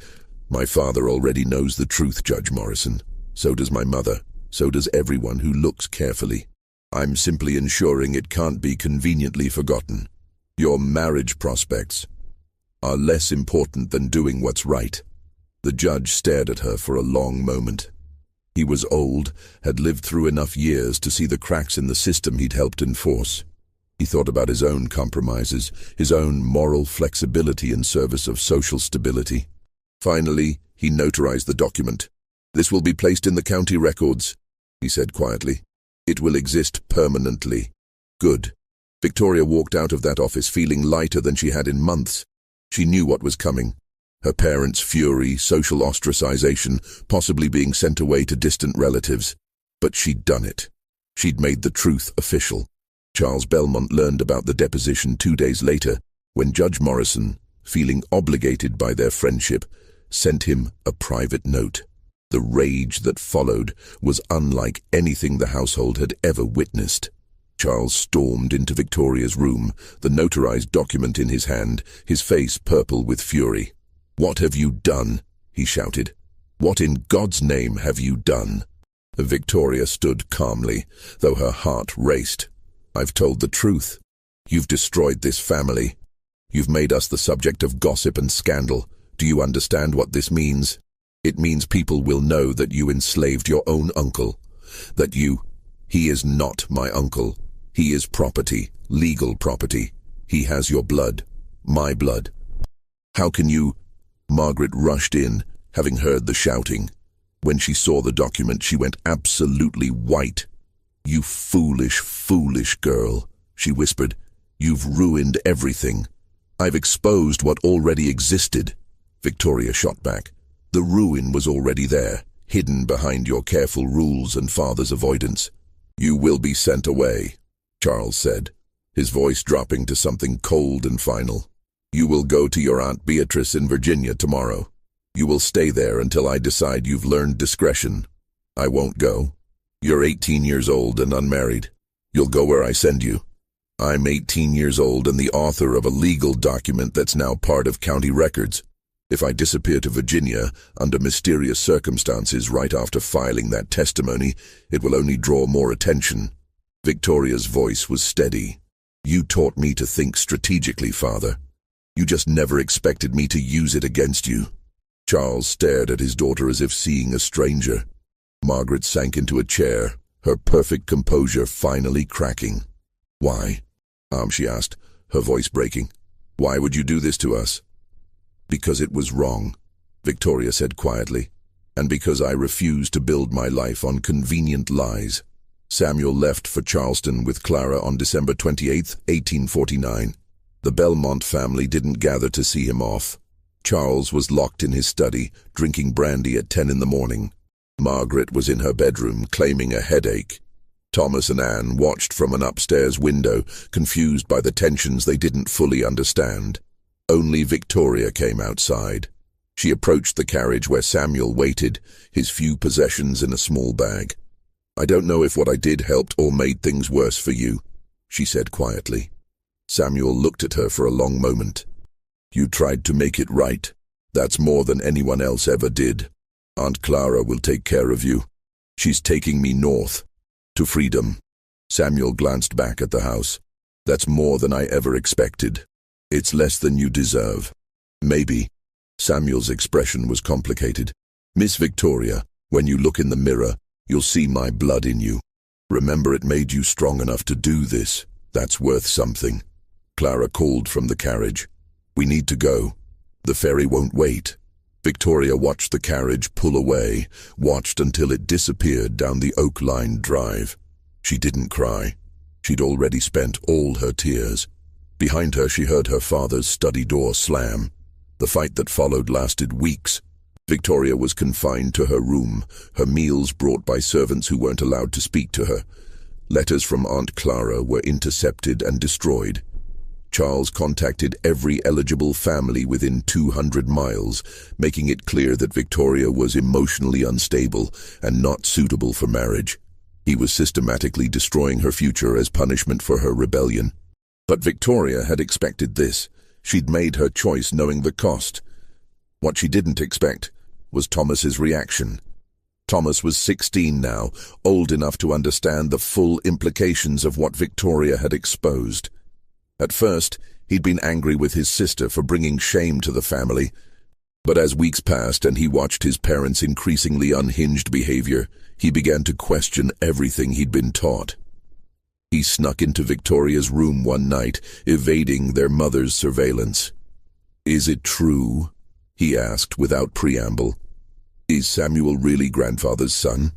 My father already knows the truth, Judge Morrison. So does my mother. So does everyone who looks carefully. I'm simply ensuring it can't be conveniently forgotten. Your marriage prospects are less important than doing what's right. The judge stared at her for a long moment. He was old, had lived through enough years to see the cracks in the system he'd helped enforce. He thought about his own compromises, his own moral flexibility in service of social stability. Finally, he notarized the document. This will be placed in the county records, he said quietly. It will exist permanently. Good. Victoria walked out of that office feeling lighter than she had in months. She knew what was coming. Her parents' fury, social ostracization, possibly being sent away to distant relatives. But she'd done it. She'd made the truth official. Charles Belmont learned about the deposition 2 days later, when Judge Morrison, feeling obligated by their friendship, sent him a private note. The rage that followed was unlike anything the household had ever witnessed. Charles stormed into Victoria's room, the notarized document in his hand, his face purple with fury. "What have you done?" he shouted. "What in God's name have you done?" Victoria stood calmly, though her heart raced. "I've told the truth. You've destroyed this family. You've made us the subject of gossip and scandal. Do you understand what this means? It means people will know that you enslaved your own uncle. He is not my uncle. He is property, legal property. He has your blood, my blood." "How can you—" Margaret rushed in, having heard the shouting. When she saw the document, she went absolutely white. "You foolish, foolish girl," she whispered. "You've ruined everything. I've exposed what already existed." Victoria shot back. "The ruin was already there, hidden behind your careful rules and father's avoidance." "You will be sent away," Charles said, his voice dropping to something cold and final. "You will go to your Aunt Beatrice in Virginia tomorrow. You will stay there until I decide you've learned discretion. I won't go. You're 18 years old and unmarried. You'll go where I send you. I'm 18 years old and the author of a legal document that's now part of county records. If I disappear to Virginia under mysterious circumstances right after filing that testimony, it will only draw more attention. Victoria's voice was steady. You taught me to think strategically, Father. You just never expected me to use it against you. Charles stared at his daughter as if seeing a stranger. Margaret sank into a chair, her perfect composure finally cracking. Why? She asked, her voice breaking. Why would you do this to us? Because it was wrong, Victoria said quietly, and because I refused to build my life on convenient lies. Samuel left for Charleston with Clara on December 28, 1849. The Belmont family didn't gather to see him off. Charles was locked in his study, drinking brandy at 10 in the morning. Margaret was in her bedroom, claiming a headache. Thomas and Anne watched from an upstairs window, confused by the tensions they didn't fully understand. Only Victoria came outside. She approached the carriage where Samuel waited, his few possessions in a small bag. I don't know if what I did helped or made things worse for you, she said quietly. Samuel looked at her for a long moment. You tried to make it right. That's more than anyone else ever did. Aunt Clara will take care of you. She's taking me north, to freedom. Samuel glanced back at the house. That's more than I ever expected. It's less than you deserve. Maybe. Samuel's expression was complicated. Miss Victoria, when you look in the mirror, you'll see my blood in you. Remember, it made you strong enough to do this. That's worth something. Clara called from the carriage. We need to go. The ferry won't wait. Victoria watched the carriage pull away, watched until it disappeared down the oak-lined drive. She didn't cry. She'd already spent all her tears. Behind her, she heard her father's study door slam. The fight that followed lasted weeks. Victoria was confined to her room, her meals brought by servants who weren't allowed to speak to her. Letters from Aunt Clara were intercepted and destroyed. Charles contacted every eligible family within 200 miles, making it clear that Victoria was emotionally unstable and not suitable for marriage. He was systematically destroying her future as punishment for her rebellion. But Victoria had expected this. She'd made her choice knowing the cost. What she didn't expect was Thomas's reaction. Thomas was 16 now, old enough to understand the full implications of what Victoria had exposed. At first, he'd been angry with his sister for bringing shame to the family. But as weeks passed and he watched his parents' increasingly unhinged behavior, he began to question everything he'd been taught. He snuck into Victoria's room one night, evading their mother's surveillance. Is it true? He asked without preamble. Is Samuel really grandfather's son?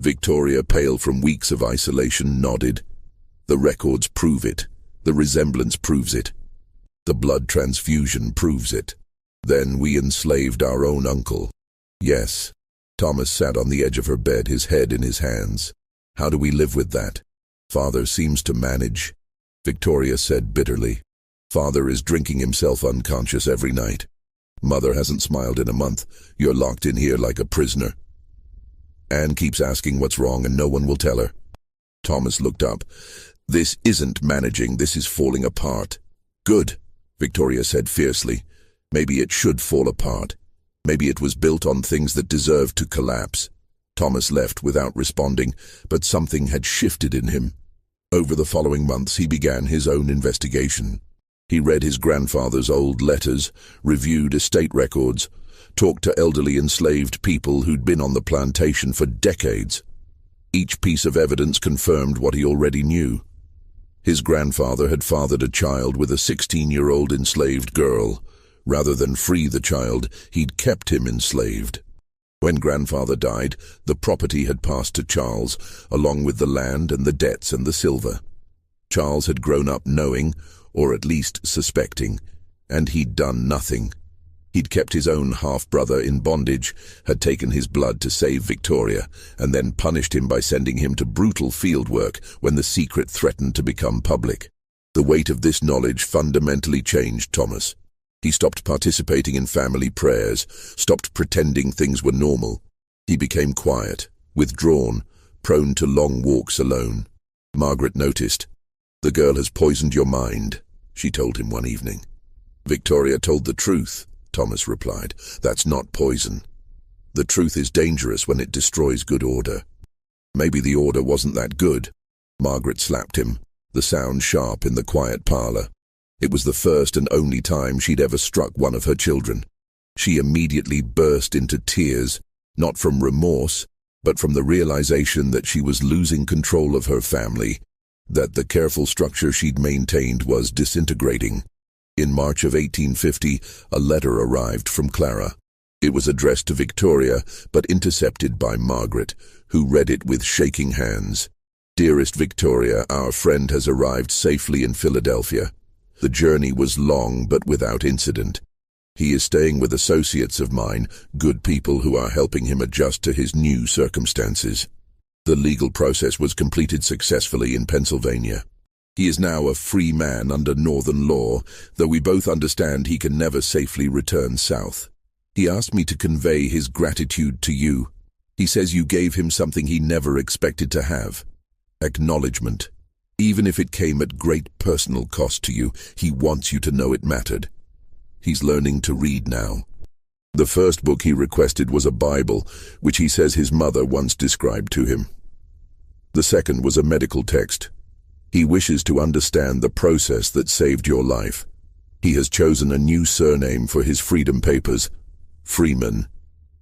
Victoria, pale from weeks of isolation, nodded. The records prove it. The resemblance proves it. The blood transfusion proves it. Then we enslaved our own uncle. Yes. Thomas sat on the edge of her bed, his head in his hands. How do we live with that? Father seems to manage, Victoria said bitterly. Father is drinking himself unconscious every night. Mother hasn't smiled in a month. You're locked in here like a prisoner. Anne keeps asking what's wrong and no one will tell her. Thomas looked up. This isn't managing, this is falling apart. Good, Victoria said fiercely. Maybe it should fall apart. Maybe it was built on things that deserved to collapse. Thomas left without responding, but something had shifted in him. Over the following months, he began his own investigation. He read his grandfather's old letters, reviewed estate records, talked to elderly enslaved people who'd been on the plantation for decades. Each piece of evidence confirmed what he already knew. His grandfather had fathered a child with a 16-year-old enslaved girl. Rather than free the child, he'd kept him enslaved. When grandfather died, the property had passed to Charles, along with the land and the debts and the silver. Charles had grown up knowing, or at least suspecting, and he'd done nothing. He'd kept his own half-brother in bondage, had taken his blood to save Victoria, and then punished him by sending him to brutal field work when the secret threatened to become public. The weight of this knowledge fundamentally changed Thomas. He stopped participating in family prayers, stopped pretending things were normal. He became quiet, withdrawn, prone to long walks alone. Margaret noticed. The girl has poisoned your mind, she told him one evening. Victoria told the truth, Thomas replied. "That's not poison. The truth is dangerous when it destroys good order." "Maybe the order wasn't that good." Margaret slapped him, the sound sharp in the quiet parlor. It was the first and only time she'd ever struck one of her children. She immediately burst into tears, not from remorse, but from the realization that she was losing control of her family, that the careful structure she'd maintained was disintegrating. In March of 1850, a letter arrived from Clara. It was addressed to Victoria, but intercepted by Margaret, who read it with shaking hands. "Dearest Victoria, our friend has arrived safely in Philadelphia. The journey was long, but without incident. He is staying with associates of mine, good people who are helping him adjust to his new circumstances. The legal process was completed successfully in Pennsylvania. He is now a free man under Northern law, though we both understand he can never safely return south. He asked me to convey his gratitude to you. He says you gave him something he never expected to have. Acknowledgement. Even if it came at great personal cost to you, he wants you to know it mattered. He's learning to read now. The first book he requested was a Bible, which he says his mother once described to him. The second was a medical text. He wishes to understand the process that saved your life. He has chosen a new surname for his freedom papers, Freeman.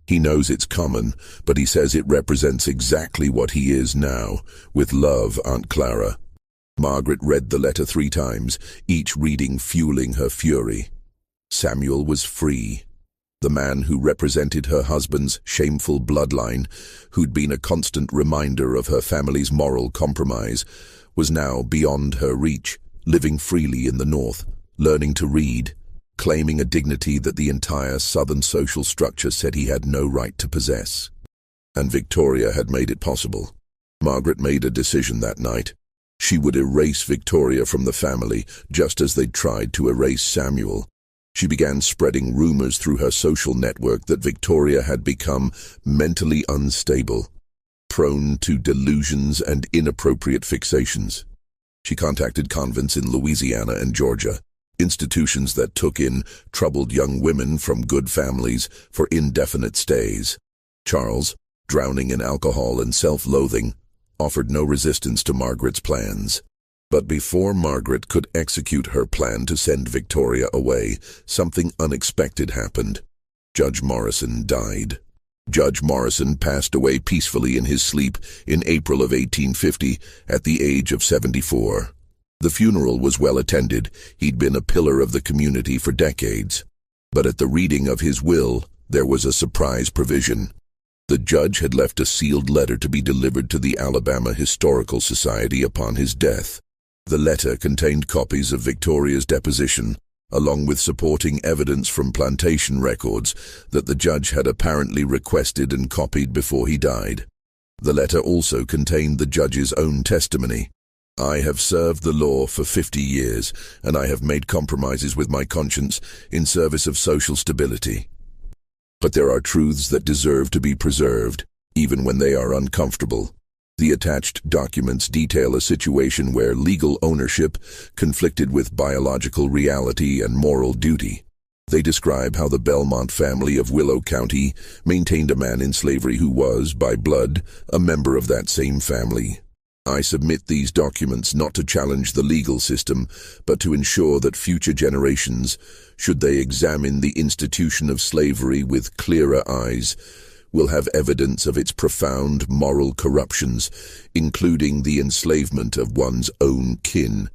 He knows it's common, but he says it represents exactly what he is now. With love, Aunt Clara." Margaret read the letter 3 times, each reading fueling her fury. Samuel was free. The man who represented her husband's shameful bloodline, who'd been a constant reminder of her family's moral compromise, was now beyond her reach, living freely in the North, learning to read, claiming a dignity that the entire Southern social structure said he had no right to possess. And Victoria had made it possible. Margaret made a decision that night. She would erase Victoria from the family, just as they'd tried to erase Samuel. She began spreading rumors through her social network that Victoria had become mentally unstable, prone to delusions and inappropriate fixations. She contacted convents in Louisiana and Georgia, institutions that took in troubled young women from good families for indefinite stays. Charles, drowning in alcohol and self-loathing, offered no resistance to Margaret's plans. But before Margaret could execute her plan to send Victoria away, something unexpected happened. Judge Morrison died. Judge Morrison passed away peacefully in his sleep in April of 1850 at the age of 74. The funeral was well attended. He'd been a pillar of the community for decades. But at the reading of his will, there was a surprise provision. The judge had left a sealed letter to be delivered to the Alabama Historical Society upon his death. The letter contained copies of Victoria's deposition, along with supporting evidence from plantation records that the judge had apparently requested and copied before he died. The letter also contained the judge's own testimony. "I have served the law for 50 years, and I have made compromises with my conscience in service of social stability. But there are truths that deserve to be preserved, even when they are uncomfortable." The attached documents detail a situation where legal ownership conflicted with biological reality and moral duty. They describe how the Belmont family of Willow County maintained a man in slavery who was, by blood, a member of that same family. I submit these documents not to challenge the legal system, but to ensure that future generations, should they examine the institution of slavery with clearer eyes, will have evidence of its profound moral corruptions, including the enslavement of one's own kin.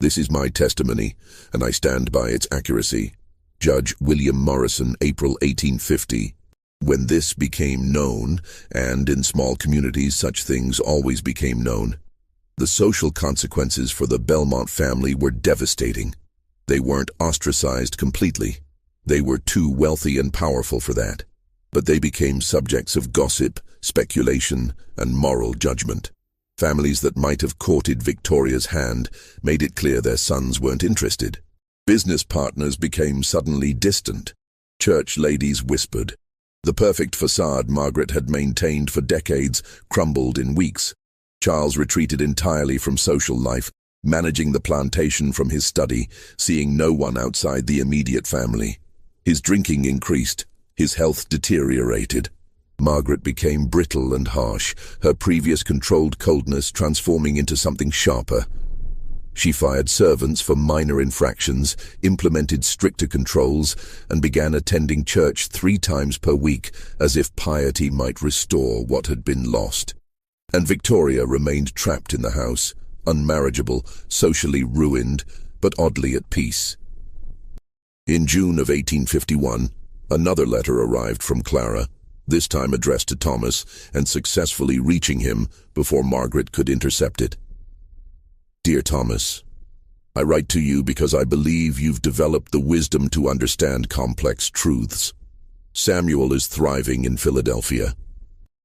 This is my testimony, and I stand by its accuracy. Judge William Morrison, April 1850. When this became known, and in small communities such things always became known, the social consequences for the Belmont family were devastating. They weren't ostracized completely. They were too wealthy and powerful for that. But they became subjects of gossip, speculation, and moral judgment. Families that might have courted Victoria's hand made it clear their sons weren't interested. Business partners became suddenly distant. Church ladies whispered. The perfect facade Margaret had maintained for decades crumbled in weeks. Charles retreated entirely from social life, managing the plantation from his study, seeing no one outside the immediate family. His drinking increased, his health deteriorated. Margaret became brittle and harsh, her previous controlled coldness transforming into something sharper. She fired servants for minor infractions, implemented stricter controls, and began attending church 3 times per week, as if piety might restore what had been lost. And Victoria remained trapped in the house, unmarriageable, socially ruined, but oddly at peace. In June of 1851, another letter arrived from Clara, this time addressed to Thomas, and successfully reaching him before Margaret could intercept it. Dear Thomas, I write to you because I believe you've developed the wisdom to understand complex truths. Samuel is thriving in Philadelphia.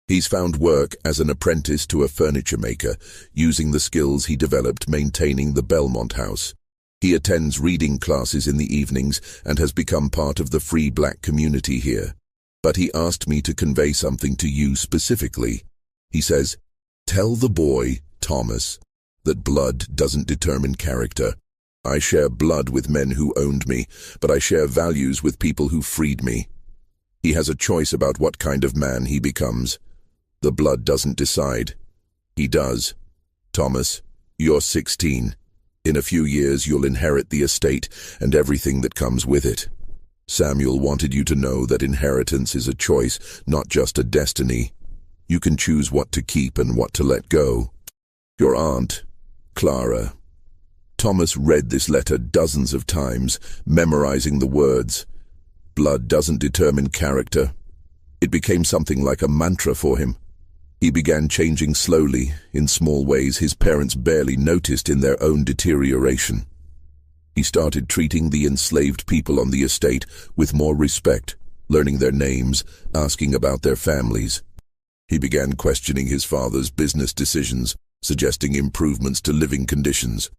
He's found work as an apprentice to a furniture maker, using the skills he developed maintaining the Belmont house. He attends reading classes in the evenings and has become part of the free black community here. But he asked me to convey something to you specifically. He says, "Tell the boy, Thomas, that blood doesn't determine character. I share blood with men who owned me, but I share values with people who freed me. He has a choice about what kind of man he becomes. The blood doesn't decide. He does. Thomas, you're 16. In a few years you'll inherit the estate and everything that comes with it. Samuel wanted you to know that inheritance is a choice, not just a destiny. You can choose what to keep and what to let go. Your aunt, Clara." Thomas read this letter dozens of times, memorizing the words. Blood doesn't determine character. It became something like a mantra for him. He began changing slowly, in small ways his parents barely noticed in their own deterioration. He started treating the enslaved people on the estate with more respect, learning their names, asking about their families. He began questioning his father's business decisions, suggesting improvements to living conditions.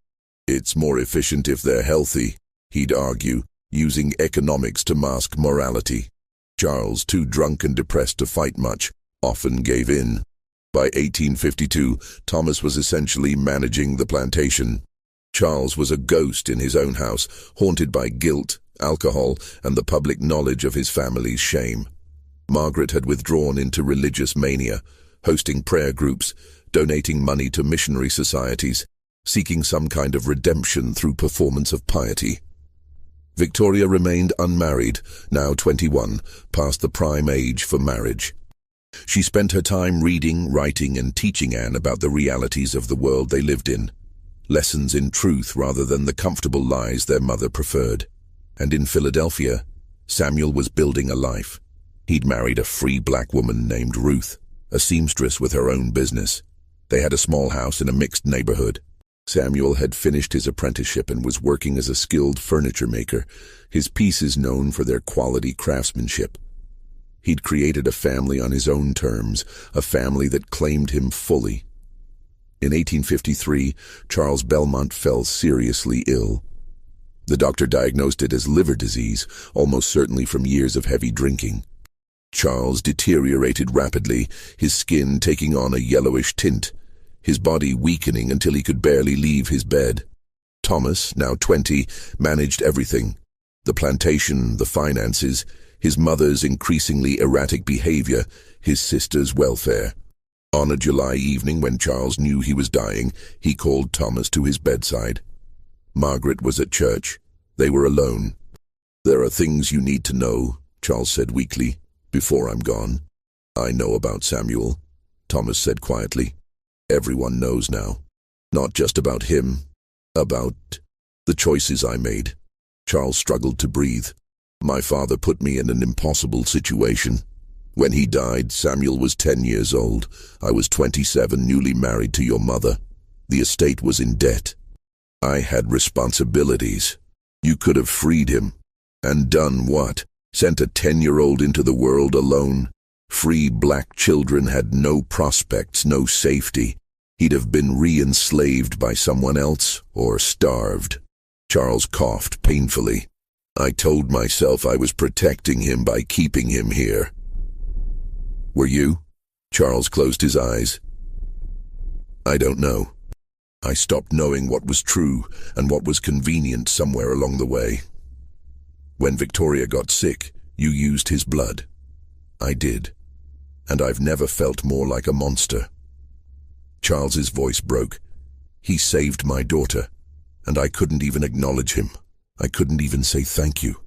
It's more efficient if they're healthy, he'd argue, using economics to mask morality. Charles, too drunk and depressed to fight much, often gave in. By 1852, Thomas was essentially managing the plantation. Charles was a ghost in his own house, haunted by guilt, alcohol, and the public knowledge of his family's shame. Margaret had withdrawn into religious mania, hosting prayer groups, donating money to missionary societies, seeking some kind of redemption through performance of piety. Victoria remained unmarried, now 21, past the prime age for marriage. She spent her time reading, writing, and teaching Anne about the realities of the world they lived in. Lessons in truth rather than the comfortable lies their mother preferred. And in Philadelphia, Samuel was building a life. He'd married a free black woman named Ruth, a seamstress with her own business. They had a small house in a mixed neighborhood. Samuel had finished his apprenticeship and was working as a skilled furniture maker, his pieces known for their quality craftsmanship. He'd created a family on his own terms, a family that claimed him fully. In 1853, Charles Belmont fell seriously ill. The doctor diagnosed it as liver disease, almost certainly from years of heavy drinking. Charles deteriorated rapidly, his skin taking on a yellowish tint, his body weakening until he could barely leave his bed. Thomas, now 20, managed everything. The plantation, the finances, his mother's increasingly erratic behavior, his sister's welfare. On a July evening when Charles knew he was dying, he called Thomas to his bedside. Margaret was at church. They were alone. "There are things you need to know," Charles said weakly, "before I'm gone." "I know about Samuel," Thomas said quietly. "Everyone knows now. Not just about him, about the choices I made." Charles struggled to breathe. "My father put me in an impossible situation. When he died, Samuel was 10 years old. I was 27, newly married to your mother. The estate was in debt. I had responsibilities. You could have freed him. And done what? Sent a 10-year-old into the world alone? Free black children had no prospects, no safety. He'd have been re-enslaved by someone else, or starved." Charles coughed painfully. "I told myself I was protecting him by keeping him here." "Were you?" Charles closed his eyes. "I don't know. I stopped knowing what was true and what was convenient somewhere along the way." When Victoria got sick, you used his blood. I did. And I've never felt more like a monster. Charles's voice broke. He saved my daughter, and I couldn't even acknowledge him. I couldn't even say thank you.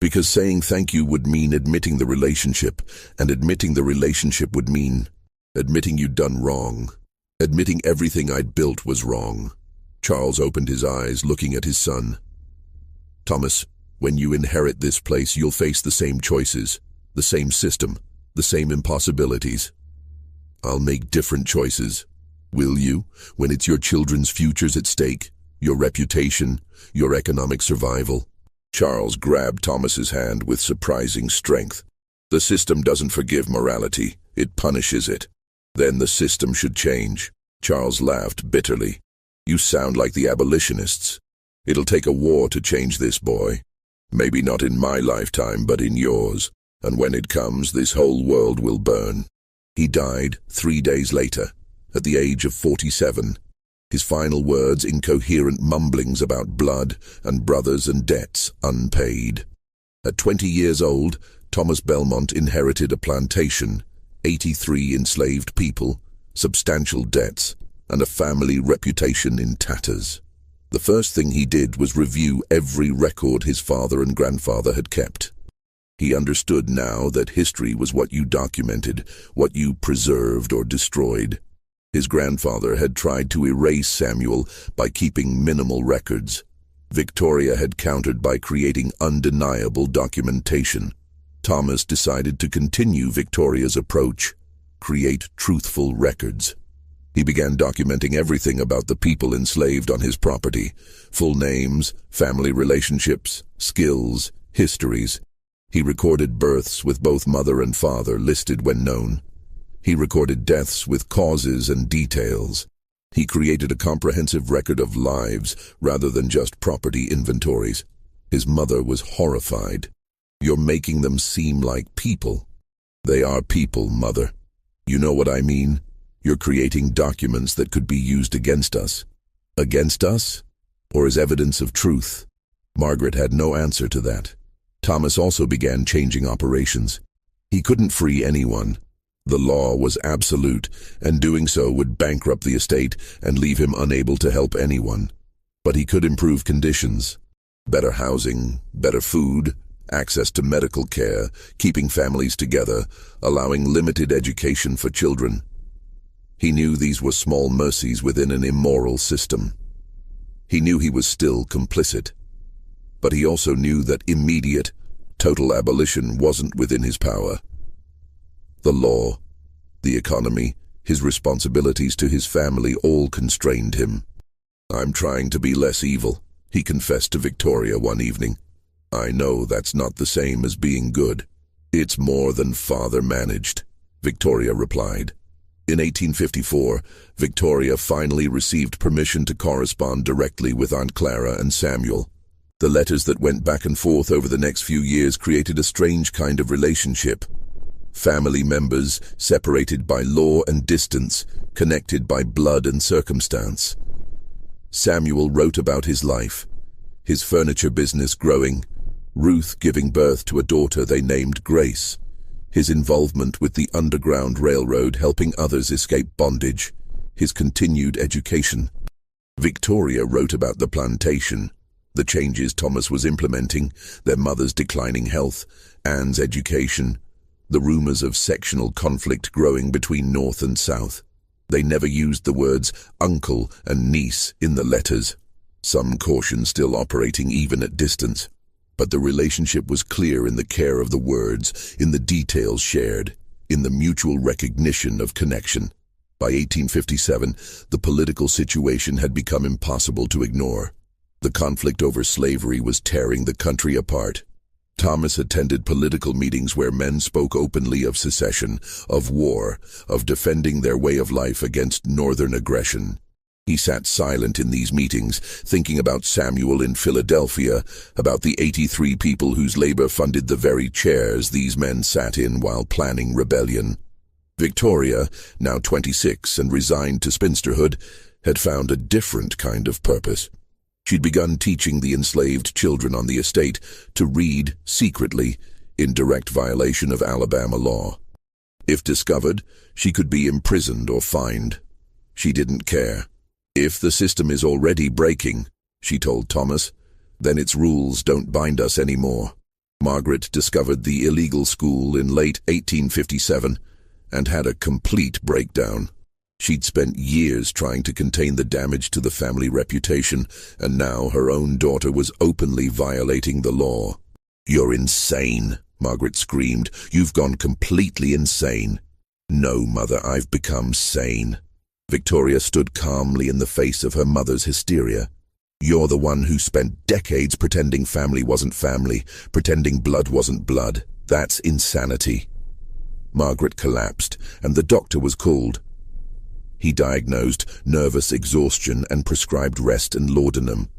Because saying thank you would mean admitting the relationship, and admitting the relationship would mean admitting you'd done wrong. Admitting everything I'd built was wrong. Charles opened his eyes, looking at his son. Thomas, when you inherit this place, you'll face the same choices, the same system, the same impossibilities. I'll make different choices. Will you, when it's your children's futures at stake, your reputation, your economic survival? Charles grabbed Thomas's hand with surprising strength. The system doesn't forgive morality, it punishes it. Then the system should change. Charles laughed bitterly. You sound like the abolitionists. It'll take a war to change this, boy. Maybe not in my lifetime, but in yours. And when it comes, this whole world will burn. He died 3 days later, at the age of 47. His final words incoherent mumblings about blood and brothers and debts unpaid. At 20 years old, Thomas Belmont inherited a plantation, 83 enslaved people, substantial debts, and a family reputation in tatters. The first thing he did was review every record his father and grandfather had kept. He understood now that history was what you documented, what you preserved or destroyed. His grandfather had tried to erase Samuel by keeping minimal records. Victoria had countered by creating undeniable documentation. Thomas decided to continue Victoria's approach, create truthful records. He began documenting everything about the people enslaved on his property, full names, family relationships, skills, histories. He recorded births with both mother and father listed when known. He recorded deaths with causes and details. He created a comprehensive record of lives rather than just property inventories. His mother was horrified. You're making them seem like people. They are people, Mother. You know what I mean? You're creating documents that could be used against us. Against us? Or as evidence of truth? Margaret had no answer to that. Thomas also began changing operations. He couldn't free anyone. The law was absolute, and doing so would bankrupt the estate and leave him unable to help anyone. But he could improve conditions. Better housing, better food, access to medical care, keeping families together, allowing limited education for children. He knew these were small mercies within an immoral system. He knew he was still complicit. But he also knew that immediate, total abolition wasn't within his power. The law, the economy, his responsibilities to his family all constrained him. I'm trying to be less evil, he confessed to Victoria one evening. I know that's not the same as being good. It's more than father managed, Victoria replied. In 1854, Victoria finally received permission to correspond directly with Aunt Clara and Samuel. The letters that went back and forth over the next few years created a strange kind of relationship. Family members separated by law and distance, connected by blood and circumstance. Samuel wrote about his life, his furniture business growing, Ruth giving birth to a daughter they named Grace, his involvement with the Underground Railroad helping others escape bondage, his continued education. Victoria wrote about the plantation, the changes Thomas was implementing, their mother's declining health, Anne's education, the rumors of sectional conflict growing between North and South. They never used the words uncle and niece in the letters, some caution still operating even at distance. But the relationship was clear in the care of the words, in the details shared, in the mutual recognition of connection. By 1857, the political situation had become impossible to ignore. The conflict over slavery was tearing the country apart. Thomas attended political meetings where men spoke openly of secession, of war, of defending their way of life against northern aggression. He sat silent in these meetings, thinking about Samuel in Philadelphia, about the 83 people whose labor funded the very chairs these men sat in while planning rebellion. Victoria, now 26 and resigned to spinsterhood, had found a different kind of purpose. She'd begun teaching the enslaved children on the estate to read secretly, in direct violation of Alabama law. If discovered, she could be imprisoned or fined. She didn't care. If the system is already breaking, she told Thomas, then its rules don't bind us anymore. Margaret discovered the illegal school in late 1857 and had a complete breakdown. She'd spent years trying to contain the damage to the family reputation, and now her own daughter was openly violating the law. "You're insane," Margaret screamed. "You've gone completely insane." "No, Mother, I've become sane." Victoria stood calmly in the face of her mother's hysteria. "You're the one who spent decades pretending family wasn't family, pretending blood wasn't blood. That's insanity." Margaret collapsed, and the doctor was called. He diagnosed nervous exhaustion and prescribed rest and laudanum.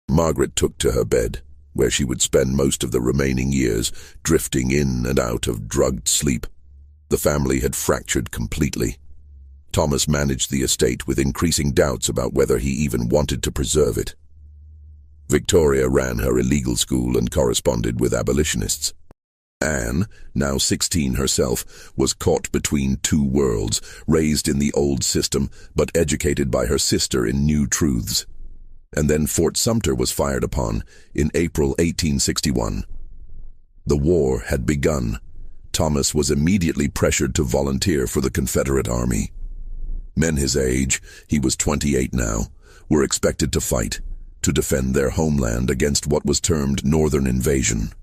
Margaret took to her bed, where she would spend most of the remaining years, drifting in and out of drugged sleep. The family had fractured completely. Thomas managed the estate with increasing doubts about whether he even wanted to preserve it. Victoria ran her illegal school and corresponded with abolitionists. Anne, now 16 herself, was caught between two worlds, raised in the old system but educated by her sister in new truths. And then Fort Sumter was fired upon in April 1861. The war had begun. Thomas was immediately pressured to volunteer for the Confederate Army. Men his age, he was 28 now, were expected to fight, to defend their homeland against what was termed Northern invasion.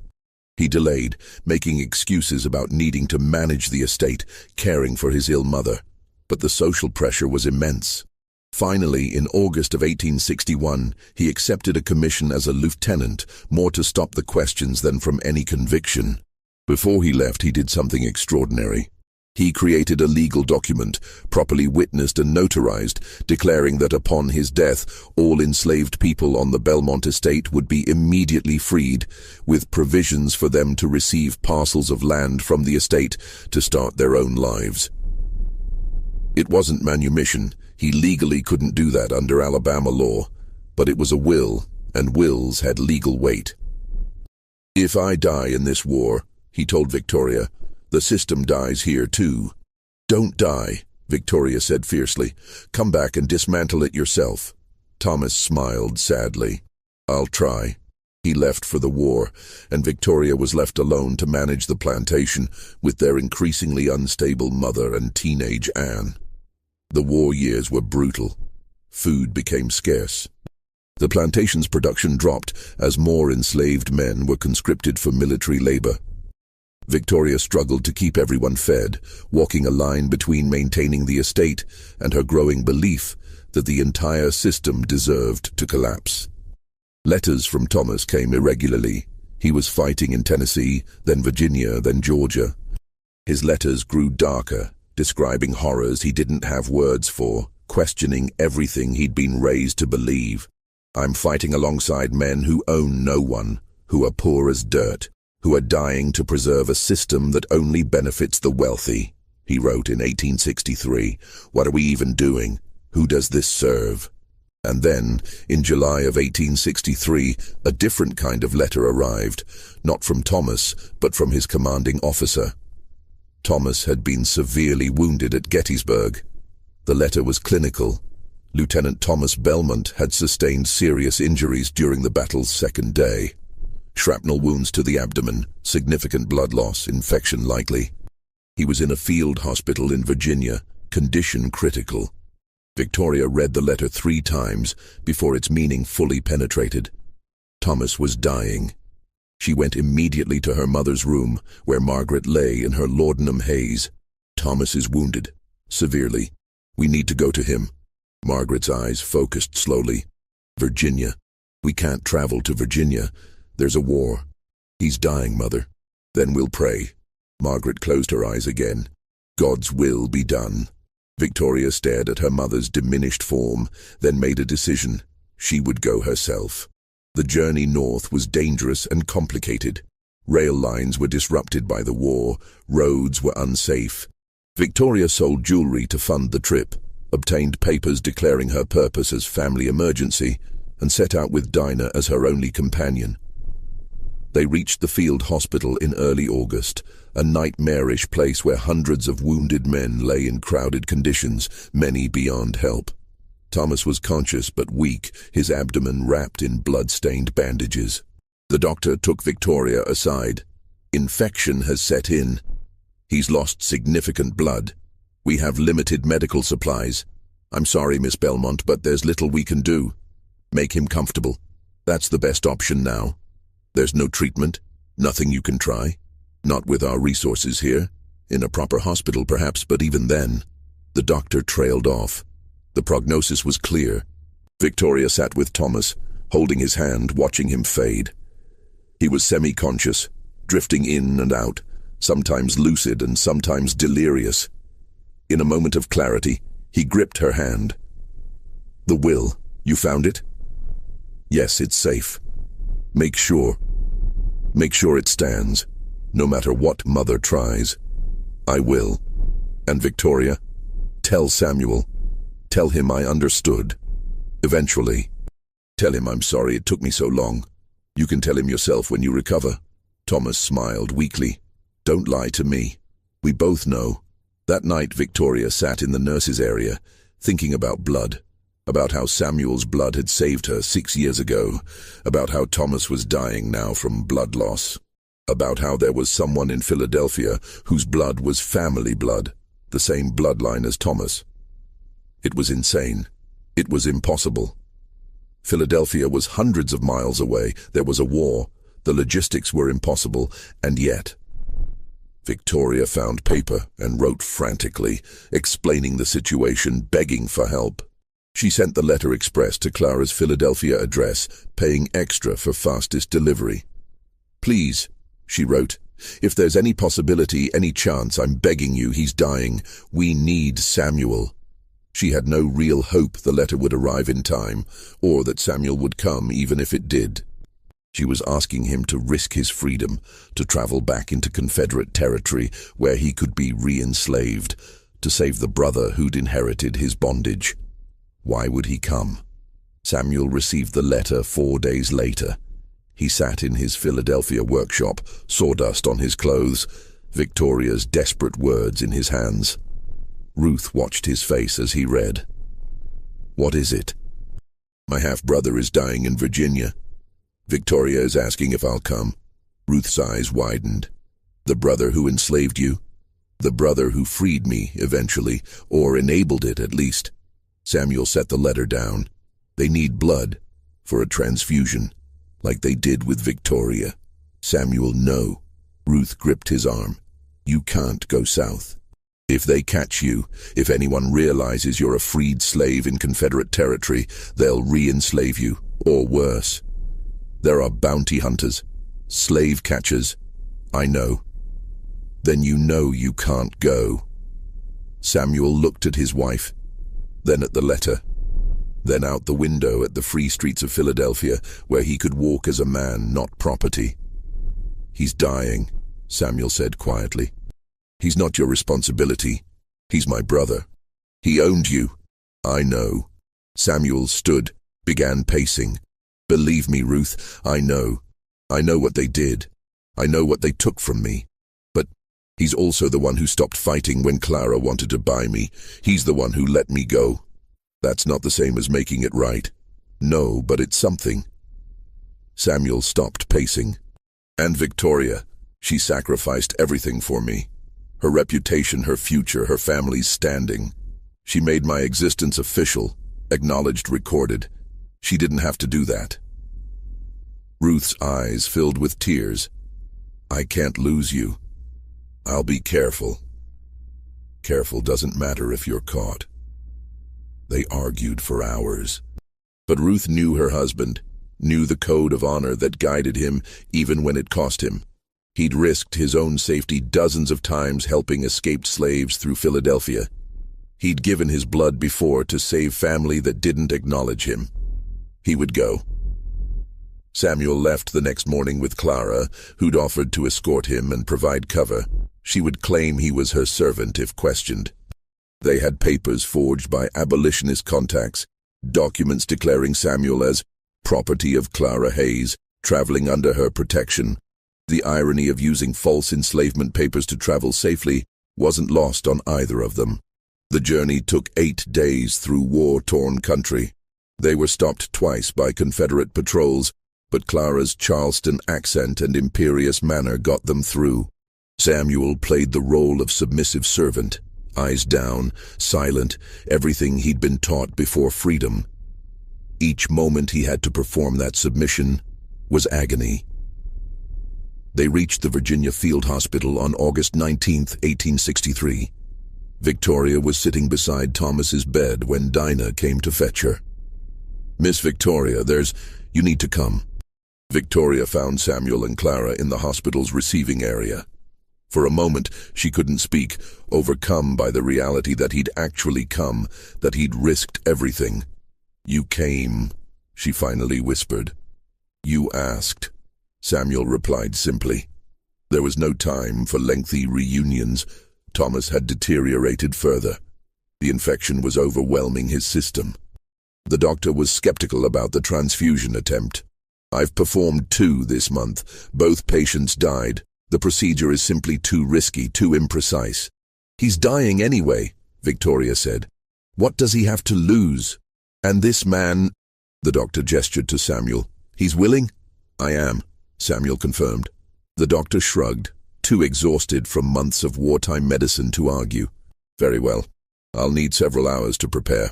He delayed, making excuses about needing to manage the estate, caring for his ill mother, but the social pressure was immense. Finally, in August of 1861, he accepted a commission as a lieutenant, more to stop the questions than from any conviction. Before he left, he did something extraordinary. He created a legal document, properly witnessed and notarized, declaring that upon his death, all enslaved people on the Belmont estate would be immediately freed, with provisions for them to receive parcels of land from the estate to start their own lives. It wasn't manumission. He legally couldn't do that under Alabama law, but it was a will, and wills had legal weight. "If I die in this war," he told Victoria, "the system dies here too." "Don't die," Victoria said fiercely. "Come back and dismantle it yourself." Thomas smiled sadly. "I'll try." He left for the war, and Victoria was left alone to manage the plantation with their increasingly unstable mother and teenage Anne. The war years were brutal. Food became scarce. The plantation's production dropped as more enslaved men were conscripted for military labor. Victoria struggled to keep everyone fed, walking a line between maintaining the estate and her growing belief that the entire system deserved to collapse. Letters from Thomas came irregularly. He was fighting in Tennessee, then Virginia, then Georgia. His letters grew darker, describing horrors he didn't have words for, questioning everything he'd been raised to believe. "I'm fighting alongside men who own no one, who are poor as dirt, who are dying to preserve a system that only benefits the wealthy," he wrote in 1863. "What are we even doing? Who does this serve?" And then, in July of 1863, a different kind of letter arrived, not from Thomas, but from his commanding officer. Thomas had been severely wounded at Gettysburg. The letter was clinical. Lieutenant Thomas Belmont had sustained serious injuries during the battle's second day. Shrapnel wounds to the abdomen, significant blood loss, infection likely. He was in a field hospital in Virginia, condition critical. Victoria read the letter 3 times before its meaning fully penetrated. Thomas was dying. She went immediately to her mother's room, where Margaret lay in her laudanum haze. "Thomas is wounded, severely. We need to go to him." Margaret's eyes focused slowly. "Virginia. We can't travel to Virginia. There's a war. He's dying, Mother. Then we'll pray." Margaret closed her eyes again. "God's will be done." Victoria stared at her mother's diminished form, then made a decision. She would go herself. The journey north was dangerous and complicated. Rail lines were disrupted by the war. Roads were unsafe. Victoria sold jewelry to fund the trip, obtained papers declaring her purpose as family emergency, and set out with Dinah as her only companion. They reached the field hospital in early August, a nightmarish place where hundreds of wounded men lay in crowded conditions, many beyond help. Thomas was conscious but weak, his abdomen wrapped in blood-stained bandages. The doctor took Victoria aside. "Infection has set in. He's lost significant blood. We have limited medical supplies. I'm sorry, Miss Belmont, but there's little we can do. Make him comfortable. That's the best option now. There's no treatment, nothing you can try. Not with our resources here. In a proper hospital, perhaps, but even then." The doctor trailed off. The prognosis was clear. Victoria sat with Thomas, holding his hand, watching him fade. He was semi-conscious, drifting in and out, sometimes lucid and sometimes delirious. In a moment of clarity, he gripped her hand. "The will, you found it?" "Yes, it's safe. Make sure it stands, no matter what Mother tries." "I will. And Victoria, tell Samuel. Tell him I understood. Eventually. Tell him I'm sorry it took me so long. You can tell him yourself when you recover." Thomas smiled weakly. "Don't lie to me. We both know." That night, Victoria sat in the nurse's area, thinking about blood. About how Samuel's blood had saved her 6 years ago. About how Thomas was dying now from blood loss. About how there was someone in Philadelphia whose blood was family blood, the same bloodline as Thomas. It was insane. It was impossible. Philadelphia was hundreds of miles away. There was a war. The logistics were impossible, and yet... Victoria found paper and wrote frantically, explaining the situation, begging for help. She sent the letter express to Clara's Philadelphia address, paying extra for fastest delivery. "Please," she wrote, "if there's any possibility, any chance, I'm begging you, he's dying. We need Samuel." She had no real hope the letter would arrive in time, or that Samuel would come even if it did. She was asking him to risk his freedom, to travel back into Confederate territory where he could be re-enslaved, to save the brother who'd inherited his bondage. Why would he come? Samuel received the letter 4 days later. He sat in his Philadelphia workshop, sawdust on his clothes, Victoria's desperate words in his hands. Ruth watched his face as he read. "What is it?" "My half-brother is dying in Virginia. Victoria is asking if I'll come." Ruth's eyes widened. "The brother who enslaved you? The brother who freed me, eventually, or enabled it at least." Samuel set the letter down. "They need blood, for a transfusion, like they did with Victoria." "Samuel, no." Ruth gripped his arm. "You can't go south. If they catch you, if anyone realizes you're a freed slave in Confederate territory, they'll re-enslave you, or worse. There are bounty hunters, slave catchers. I know." "Then you know you can't go." Samuel looked at his wife, then at the letter, then out the window at the free streets of Philadelphia, where he could walk as a man, not property. "He's dying," Samuel said quietly. "He's not your responsibility. He's my brother. He owned you." "I know." Samuel stood, began pacing. "Believe me, Ruth, I know. I know what they did. I know what they took from me. But he's also the one who stopped fighting when Clara wanted to buy me. He's the one who let me go. That's not the same as making it right." "No, but it's something." Samuel stopped pacing. "And Victoria, she sacrificed everything for me. Her reputation, her future, her family's standing. She made my existence official, acknowledged, recorded. She didn't have to do that." Ruth's eyes filled with tears. "I can't lose you. I'll be careful." "Careful doesn't matter if you're caught." They argued for hours. But Ruth knew her husband, knew the code of honor that guided him even when it cost him. He'd risked his own safety dozens of times helping escaped slaves through Philadelphia. He'd given his blood before to save family that didn't acknowledge him. He would go. Samuel left the next morning with Clara, who'd offered to escort him and provide cover. She would claim he was her servant if questioned. They had papers forged by abolitionist contacts, documents declaring Samuel as property of Clara Hayes, traveling under her protection. The irony of using false enslavement papers to travel safely wasn't lost on either of them. The journey took 8 days through war-torn country. They were stopped twice by Confederate patrols, but Clara's Charleston accent and imperious manner got them through. Samuel played the role of submissive servant, eyes down, silent, everything he'd been taught before freedom. Each moment he had to perform that submission was agony. They reached the Virginia Field Hospital on August 19, 1863. Victoria was sitting beside Thomas's bed when Dinah came to fetch her. "Miss Victoria, you need to come." Victoria found Samuel and Clara in the hospital's receiving area. For a moment, she couldn't speak, overcome by the reality that he'd actually come, that he'd risked everything. "You came," she finally whispered. "You asked," Samuel replied simply. There was no time for lengthy reunions. Thomas had deteriorated further. The infection was overwhelming his system. The doctor was skeptical about the transfusion attempt. "I've performed 2 this month. Both patients died. The procedure is simply too risky, too imprecise." "He's dying anyway," Victoria said. "What does he have to lose? And this man—" The doctor gestured to Samuel. "He's willing?" "I am," Samuel confirmed. The doctor shrugged, too exhausted from months of wartime medicine to argue. "Very well. I'll need several hours to prepare."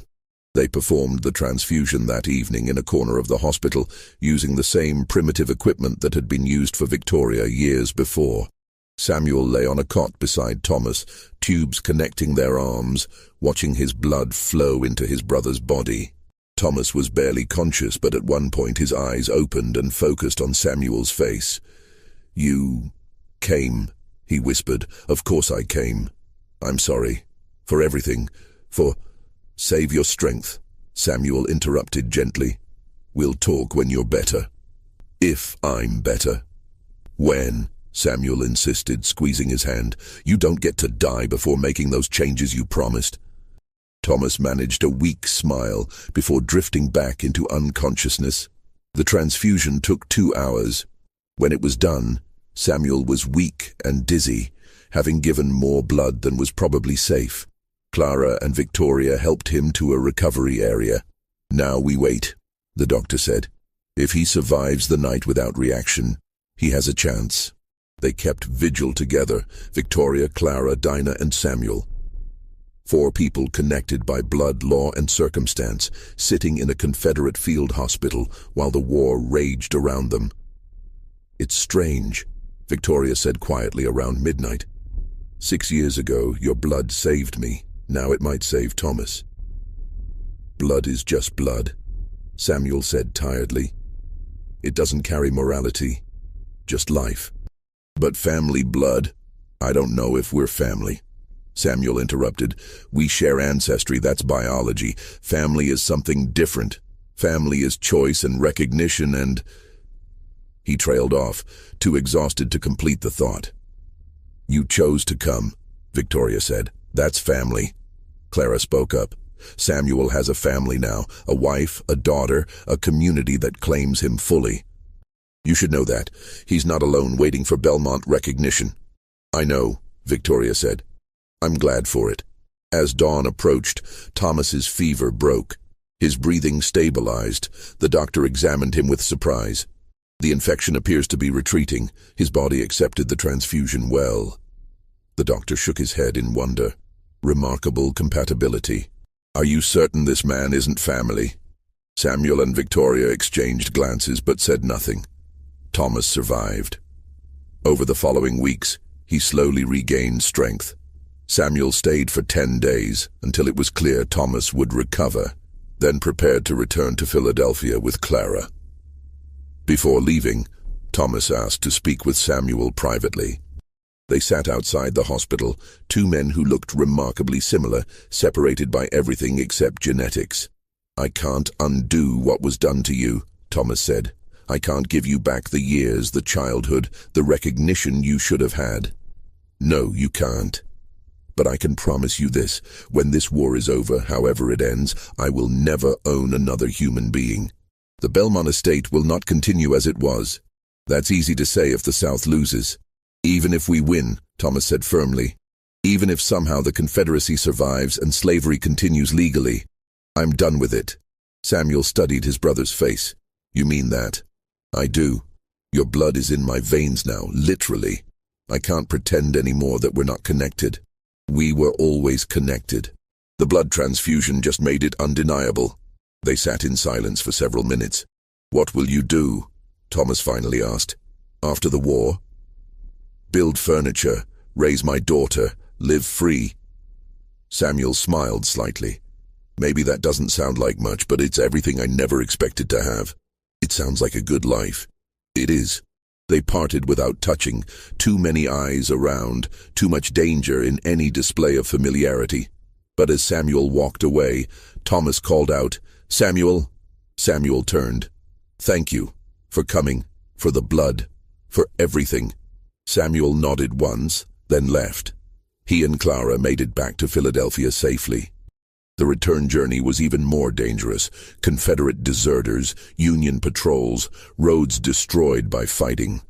They performed the transfusion that evening in a corner of the hospital, using the same primitive equipment that had been used for Victoria years before. Samuel lay on a cot beside Thomas, tubes connecting their arms, watching his blood flow into his brother's body. Thomas was barely conscious, but at one point his eyes opened and focused on Samuel's face. "You came," he whispered. "Of course I came. I'm sorry. For everything. For—" "Save your strength," Samuel interrupted gently. "We'll talk when you're better." "If I'm better." "When?" Samuel insisted, squeezing his hand. "You don't get to die before making those changes you promised." Thomas managed a weak smile before drifting back into unconsciousness. The transfusion took 2 hours. When it was done, Samuel was weak and dizzy, having given more blood than was probably safe. Clara and Victoria helped him to a recovery area. "Now we wait," the doctor said. "If he survives the night without reaction, he has a chance." They kept vigil together, Victoria, Clara, Dinah, and Samuel. 4 people connected by blood, law, and circumstance, sitting in a Confederate field hospital while the war raged around them. "It's strange," Victoria said quietly around midnight. "6 years ago, your blood saved me. Now it might save Thomas." "Blood is just blood," Samuel said tiredly. "It doesn't carry morality, just life." "But family blood? I don't know if we're family," Samuel interrupted. "We share ancestry, that's biology. Family is something different. Family is choice and recognition and—" He trailed off, too exhausted to complete the thought. "You chose to come," Victoria said. "That's family." Clara spoke up. "Samuel has a family now, a wife, a daughter, a community that claims him fully. You should know that. He's not alone waiting for Belmont recognition." "I know," Victoria said. "I'm glad for it." As dawn approached, Thomas's fever broke. His breathing stabilized. The doctor examined him with surprise. "The infection appears to be retreating. His body accepted the transfusion well." The doctor shook his head in wonder. "Remarkable compatibility. Are you certain this man isn't family?" Samuel and Victoria exchanged glances but said nothing. Thomas survived. Over the following weeks, he slowly regained strength. Samuel stayed for 10 days until it was clear Thomas would recover, then prepared to return to Philadelphia with Clara. Before leaving, Thomas asked to speak with Samuel privately. They sat outside the hospital, 2 men who looked remarkably similar, separated by everything except genetics. "I can't undo what was done to you," Thomas said. "I can't give you back the years, the childhood, the recognition you should have had. No, you can't. But I can promise you this, when this war is over, however it ends, I will never own another human being. The Belmont estate will not continue as it was. That's easy to say if the South loses. Even if we win, Thomas said firmly. Even if somehow the Confederacy survives and slavery continues legally. I'm done with it. Samuel studied his brother's face. You mean that? I do. Your blood is in my veins now, literally. I can't pretend anymore that we're not connected. We were always connected. The blood transfusion just made it undeniable. They sat in silence for several minutes. What will you do? Thomas finally asked. After the war? Build furniture, raise my daughter, live free. Samuel smiled slightly. Maybe that doesn't sound like much, but it's everything I never expected to have. It sounds like a good life. It is. They parted without touching, too many eyes around, too much danger in any display of familiarity. But as Samuel walked away, Thomas called out, "Samuel!" Samuel turned. "Thank you. For coming. For the blood. For everything." Samuel nodded once, then left. He and Clara made it back to Philadelphia safely. The return journey was even more dangerous. Confederate deserters, Union patrols, roads destroyed by fighting.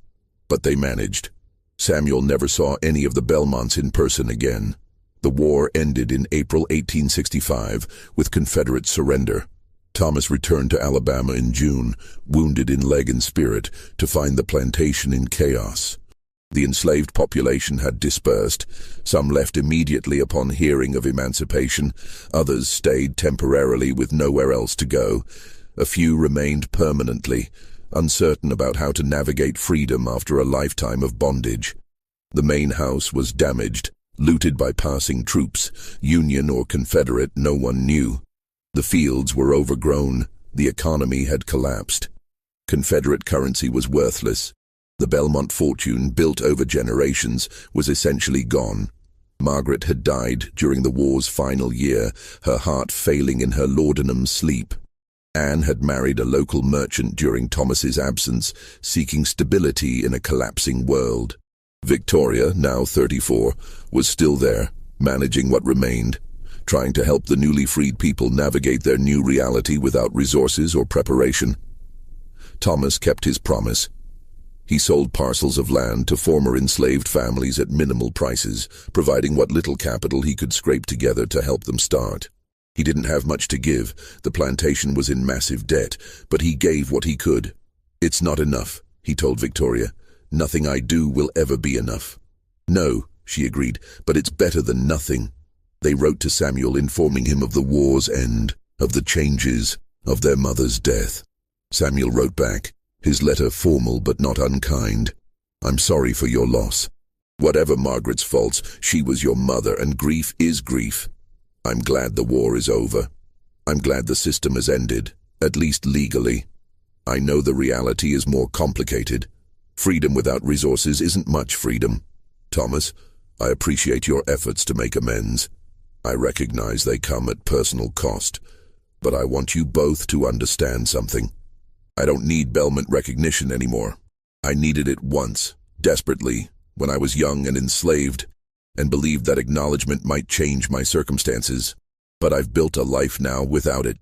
But they managed. Samuel never saw any of the Belmonts in person again. The war ended in April 1865 with Confederate surrender. Thomas returned to Alabama in June, wounded in leg and spirit, to find the plantation in chaos. The enslaved population had dispersed. Some left immediately upon hearing of emancipation. Others stayed temporarily with nowhere else to go. A few remained permanently, uncertain about how to navigate freedom after a lifetime of bondage. The main house was damaged, looted by passing troops, Union or Confederate, no one knew. The fields were overgrown. The economy had collapsed. Confederate currency was worthless. The Belmont fortune, built over generations, was essentially gone. Margaret had died during the war's final year, her heart failing in her laudanum sleep. Anne had married a local merchant during Thomas's absence, seeking stability in a collapsing world. Victoria, now 34, was still there, managing what remained, trying to help the newly freed people navigate their new reality without resources or preparation. Thomas kept his promise. He sold parcels of land to former enslaved families at minimal prices, providing what little capital he could scrape together to help them start. He didn't have much to give. The plantation was in massive debt, but he gave what he could. "It's not enough," he told Victoria. "Nothing I do will ever be enough." "No," she agreed, "but it's better than nothing." They wrote to Samuel informing him of the war's end, of the changes, of their mother's death. Samuel wrote back, his letter formal but not unkind. "I'm sorry for your loss. Whatever Margaret's faults, she was your mother, and grief is grief. I'm glad the war is over. I'm glad the system has ended, at least legally. I know the reality is more complicated. Freedom without resources isn't much freedom. Thomas, I appreciate your efforts to make amends. I recognize they come at personal cost, but I want you both to understand something. I don't need Belmont recognition anymore. I needed it once, desperately, when I was young and enslaved, and believed that acknowledgement might change my circumstances. But I've built a life now without it.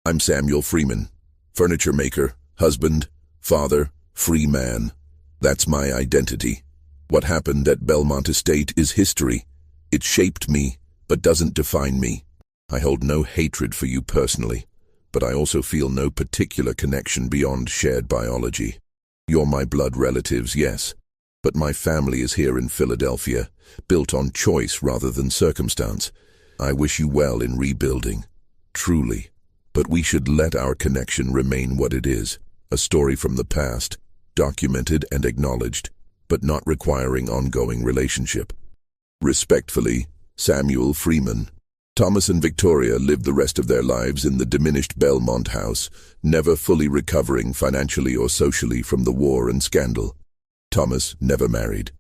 I'm Samuel Freeman, furniture maker, husband, father, free man. That's my identity. What happened at Belmont Estate is history. It shaped me, but doesn't define me. I hold no hatred for you personally, but I also feel no particular connection beyond shared biology. You're my blood relatives, yes, but my family is here in Philadelphia, built on choice rather than circumstance. I wish you well in rebuilding, truly, but we should let our connection remain what it is, a story from the past, documented and acknowledged, but not requiring ongoing relationship. Respectfully, Samuel Freeman. Thomas and Victoria lived the rest of their lives in the diminished Belmont house, never fully recovering financially or socially from the war and scandal. Thomas never married.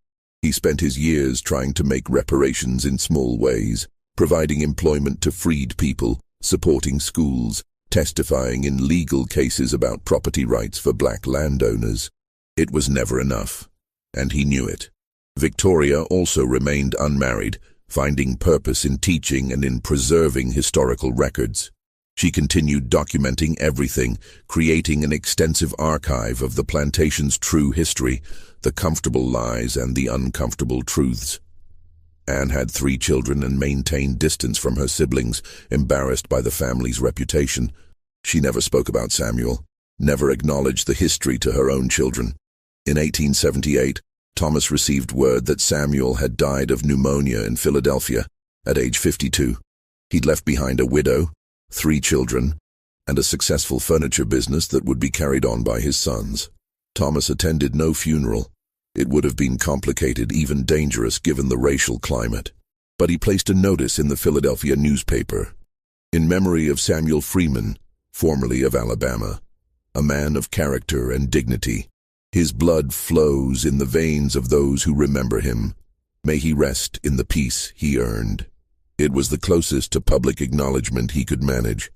He spent his years trying to make reparations in small ways, providing employment to freed people, supporting schools, testifying in legal cases about property rights for black landowners. It was never enough, and he knew it. Victoria also remained unmarried, finding purpose in teaching and in preserving historical records. She continued documenting everything, creating an extensive archive of the plantation's true history, the comfortable lies and the uncomfortable truths. Anne had 3 children and maintained distance from her siblings, embarrassed by the family's reputation. She never spoke about Samuel, never acknowledged the history to her own children. In 1878, Thomas received word that Samuel had died of pneumonia in Philadelphia at age 52. He'd left behind a widow, 3 children, and a successful furniture business that would be carried on by his sons. Thomas attended no funeral. It would have been complicated, even dangerous, given the racial climate. But he placed a notice in the Philadelphia newspaper. In memory of Samuel Freeman, formerly of Alabama, a man of character and dignity. His blood flows in the veins of those who remember him. May he rest in the peace he earned. It was the closest to public acknowledgement he could manage.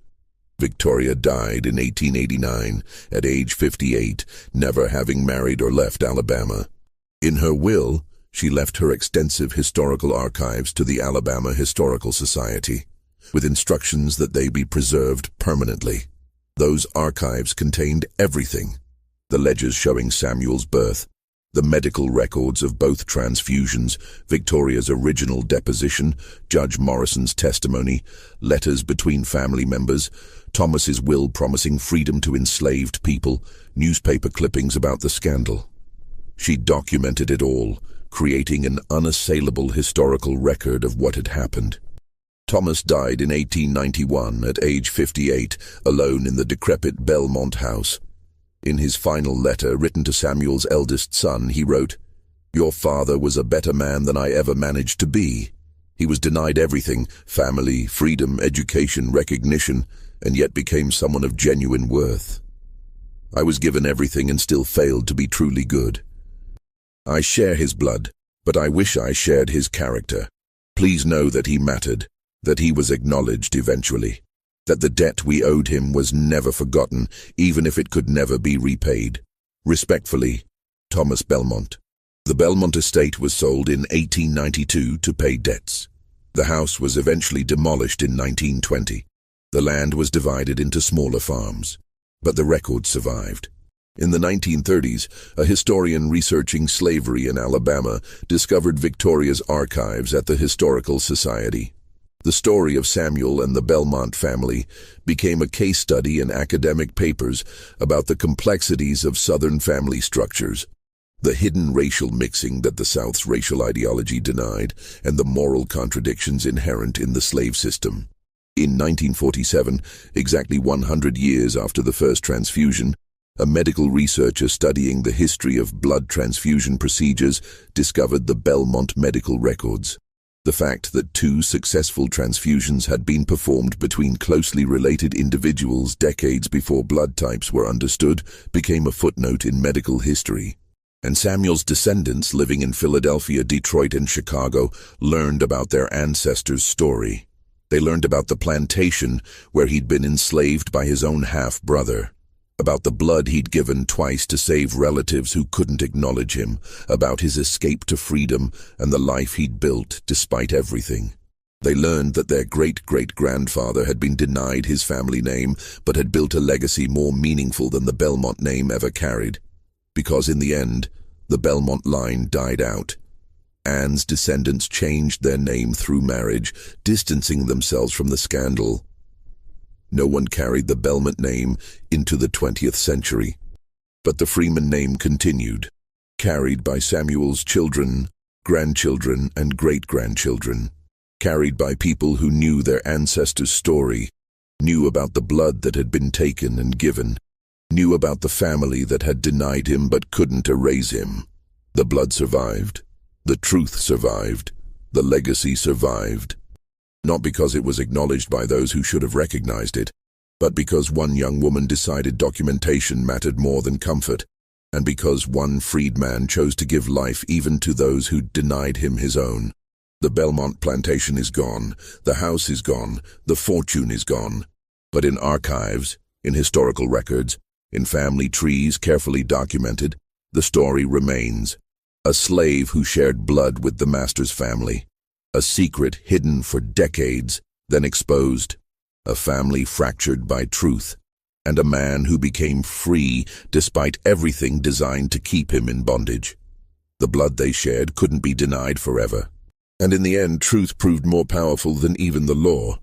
Victoria died in 1889 at age 58, never having married or left Alabama. In her will, she left her extensive historical archives to the Alabama Historical Society, with instructions that they be preserved permanently. Those archives contained everything: the ledgers showing Samuel's birth, the medical records of both transfusions, Victoria's original deposition, Judge Morrison's testimony, letters between family members, Thomas's will promising freedom to enslaved people, newspaper clippings about the scandal. She documented it all, creating an unassailable historical record of what had happened. Thomas died in 1891 at age 58, alone in the decrepit Belmont house. In his final letter written to Samuel's eldest son, he wrote, "Your father was a better man than I ever managed to be. He was denied everything: family, freedom, education, recognition, and yet became someone of genuine worth. I was given everything and still failed to be truly good. I share his blood, but I wish I shared his character. Please know that he mattered, that he was acknowledged eventually, that the debt we owed him was never forgotten, even if it could never be repaid. Respectfully, Thomas Belmont." The Belmont estate was sold in 1892 to pay debts. The house was eventually demolished in 1920. The land was divided into smaller farms, but the record survived. In the 1930s, a historian researching slavery in Alabama discovered Victoria's archives at the Historical Society. The story of Samuel and the Belmont family became a case study in academic papers about the complexities of Southern family structures, the hidden racial mixing that the South's racial ideology denied, and the moral contradictions inherent in the slave system. In 1947, exactly 100 years after the first transfusion, a medical researcher studying the history of blood transfusion procedures discovered the Belmont medical records. The fact that 2 successful transfusions had been performed between closely related individuals decades before blood types were understood became a footnote in medical history. And Samuel's descendants living in Philadelphia, Detroit, and Chicago learned about their ancestors' story. They learned about the plantation where he'd been enslaved by his own half-brother, about the blood he'd given twice to save relatives who couldn't acknowledge him, about his escape to freedom and the life he'd built despite everything. They learned that their great-great-grandfather had been denied his family name but had built a legacy more meaningful than the Belmont name ever carried. Because in the end, the Belmont line died out. Anne's descendants changed their name through marriage, distancing themselves from the scandal. No one carried the Belmont name into the 20th century. But the Freeman name continued, carried by Samuel's children, grandchildren, and great-grandchildren, carried by people who knew their ancestors' story, knew about the blood that had been taken and given, knew about the family that had denied him but couldn't erase him. The blood survived. The truth survived. The legacy survived. Not because it was acknowledged by those who should have recognized it, but because one young woman decided documentation mattered more than comfort, and because one freed man chose to give life even to those who denied him his own. The Belmont plantation is gone, the house is gone, the fortune is gone. But in archives, in historical records, in family trees carefully documented, the story remains. A slave who shared blood with the master's family. A secret hidden for decades, then exposed. a family fractured by truth, and a man who became free despite everything designed to keep him in bondage. The blood they shared couldn't be denied forever, and in the end truth proved more powerful than even the law.